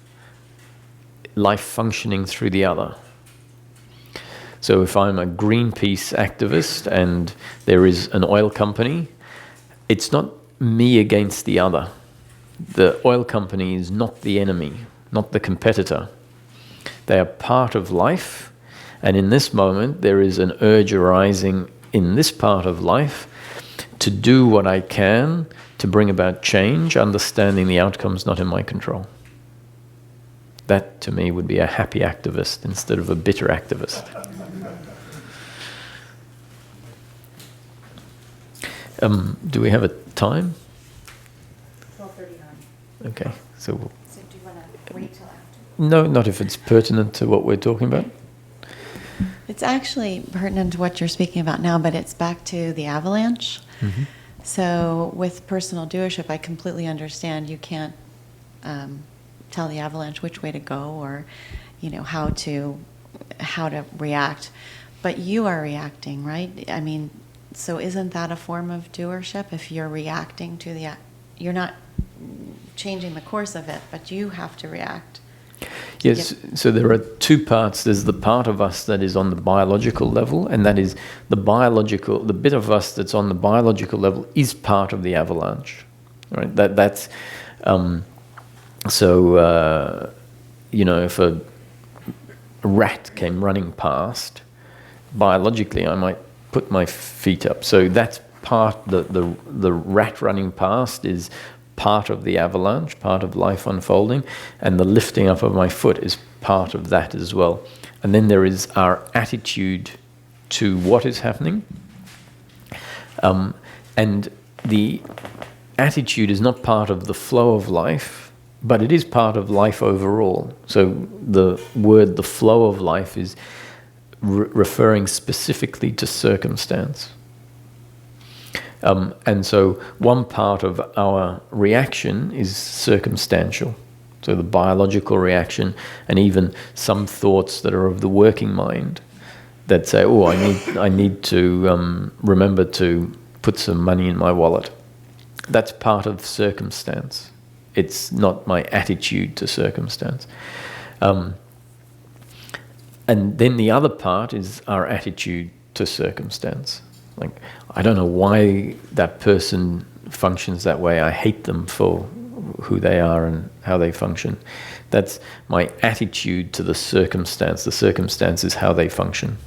[SPEAKER 1] functioning through the other. So if I'm a Greenpeace activist and there is an oil company, it's not me against the other. The oil company is not the enemy, not the competitor. They are part of life, and in this moment there is an urge arising in this part of life to do what I can to bring about change, understanding the outcome's not in my control. That, to me, would be a happy activist instead of a bitter activist. Do we have a time?
[SPEAKER 7] 12:39.
[SPEAKER 1] Okay, so we'll,
[SPEAKER 7] So do you want to wait till after?
[SPEAKER 1] no, not if it's pertinent to what we're talking about.
[SPEAKER 7] It's actually pertinent to what you're speaking about now, but it's back to the avalanche.
[SPEAKER 1] Mm-hmm.
[SPEAKER 7] So with personal doership, I completely understand you can't tell the avalanche which way to go or, how to react, but you are reacting, right? I mean, so isn't that a form of doership? If you're reacting to you're not changing the course of it, but you have to react.
[SPEAKER 1] Yes, so there are two parts. There's the part of us that is on the biological level, and that is the bit of us that's on the biological level is part of the avalanche, right? That's if a rat came running past, biologically I might put my feet up. So that's part, the rat running past is part of the avalanche, part of life unfolding, and the lifting up of my foot is part of that as well. And then there is our attitude to what is happening. And the attitude is not part of the flow of life, but it is part of life overall. So the word, the flow of life, is referring specifically to circumstance. And so one part of our reaction is circumstantial. So the biological reaction, and even some thoughts that are of the working mind that say, oh, I need to remember to put some money in my wallet. That's part of circumstance. It's not my attitude to circumstance. And then the other part is our attitude to circumstance. Like, I don't know why that person functions that way. I hate them for who they are and how they function. That's my attitude to the circumstance. The circumstance is how they function.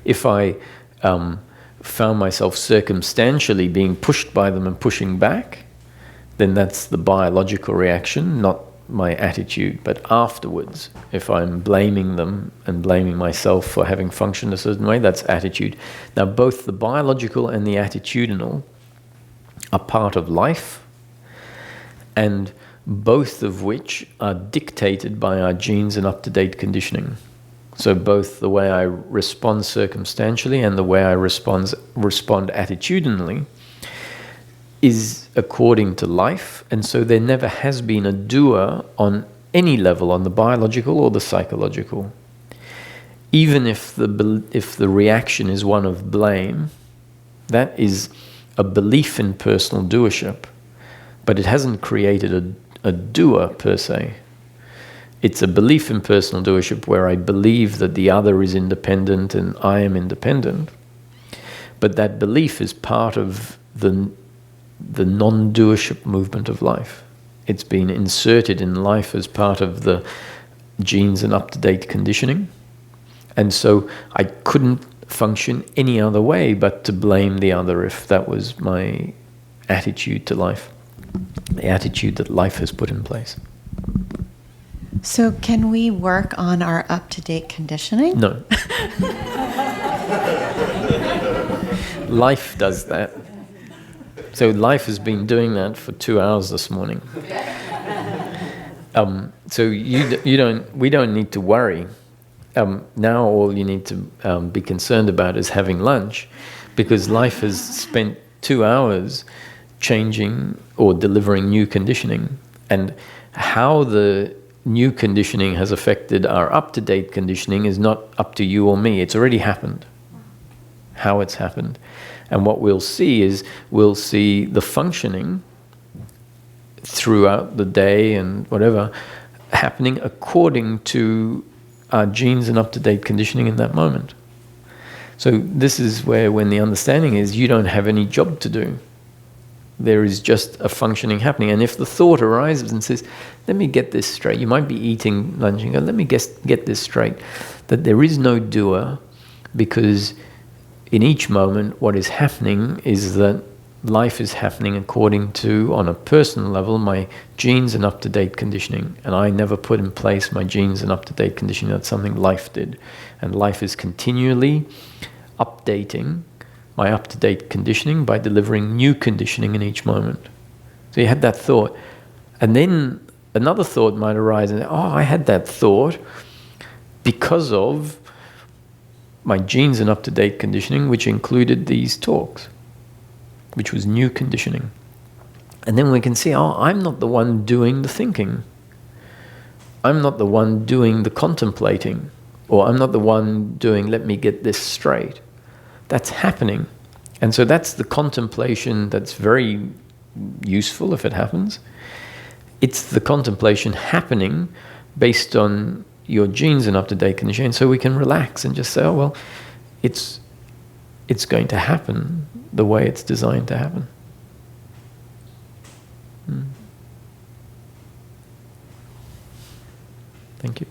[SPEAKER 1] If I found myself circumstantially being pushed by them and pushing back, then that's the biological reaction, not my attitude. But afterwards, if I'm blaming them and blaming myself for having functioned a certain way, that's attitude. Now, both the biological and the attitudinal are part of life, and both of which are dictated by our genes and up-to-date conditioning. So both the way I respond circumstantially and the way I respond attitudinally is according to life, and so there never has been a doer on any level, on the biological or the psychological. Even if the reaction is one of blame, that is a belief in personal doership, but it hasn't created a doer per se. It's a belief in personal doership where I believe that the other is independent and I am independent, but that belief is part of the non-doership movement of life. It's been inserted in life as part of the genes and up-to-date conditioning. And so I couldn't function any other way but to blame the other if that was my attitude to life, the attitude that life has put in place.
[SPEAKER 7] So can we work on our up-to-date conditioning?
[SPEAKER 1] No. Life does that. So life has been doing that for 2 hours this morning. So we don't need to worry. Now all you need to be concerned about is having lunch, because life has spent 2 hours changing or delivering new conditioning. And how the new conditioning has affected our up-to-date conditioning is not up to you or me. It's already happened. How it's happened. And what we'll see is the functioning throughout the day and whatever happening according to our genes and up-to-date conditioning in that moment. So this is where, when the understanding is, you don't have any job to do. There is just a functioning happening. And if the thought arises and says, let me get this straight, you might be eating lunch and go, let me get this straight, that there is no doer, because in each moment, what is happening is that life is happening according to, on a personal level, my genes and up-to-date conditioning. And I never put in place my genes and up-to-date conditioning. That's something life did. And life is continually updating my up-to-date conditioning by delivering new conditioning in each moment. So you had that thought. And then another thought might arise, and I had that thought because of my genes and up-to-date conditioning, which included these talks, which was new conditioning. And then we can see, I'm not the one doing the thinking. I'm not the one doing the contemplating. Or I'm not the one doing, let me get this straight. That's happening. And so that's the contemplation that's very useful if it happens. It's the contemplation happening based on your genes and up-to-date conditioning. So we can relax and just say, it's going to happen the way it's designed to happen. Thank you.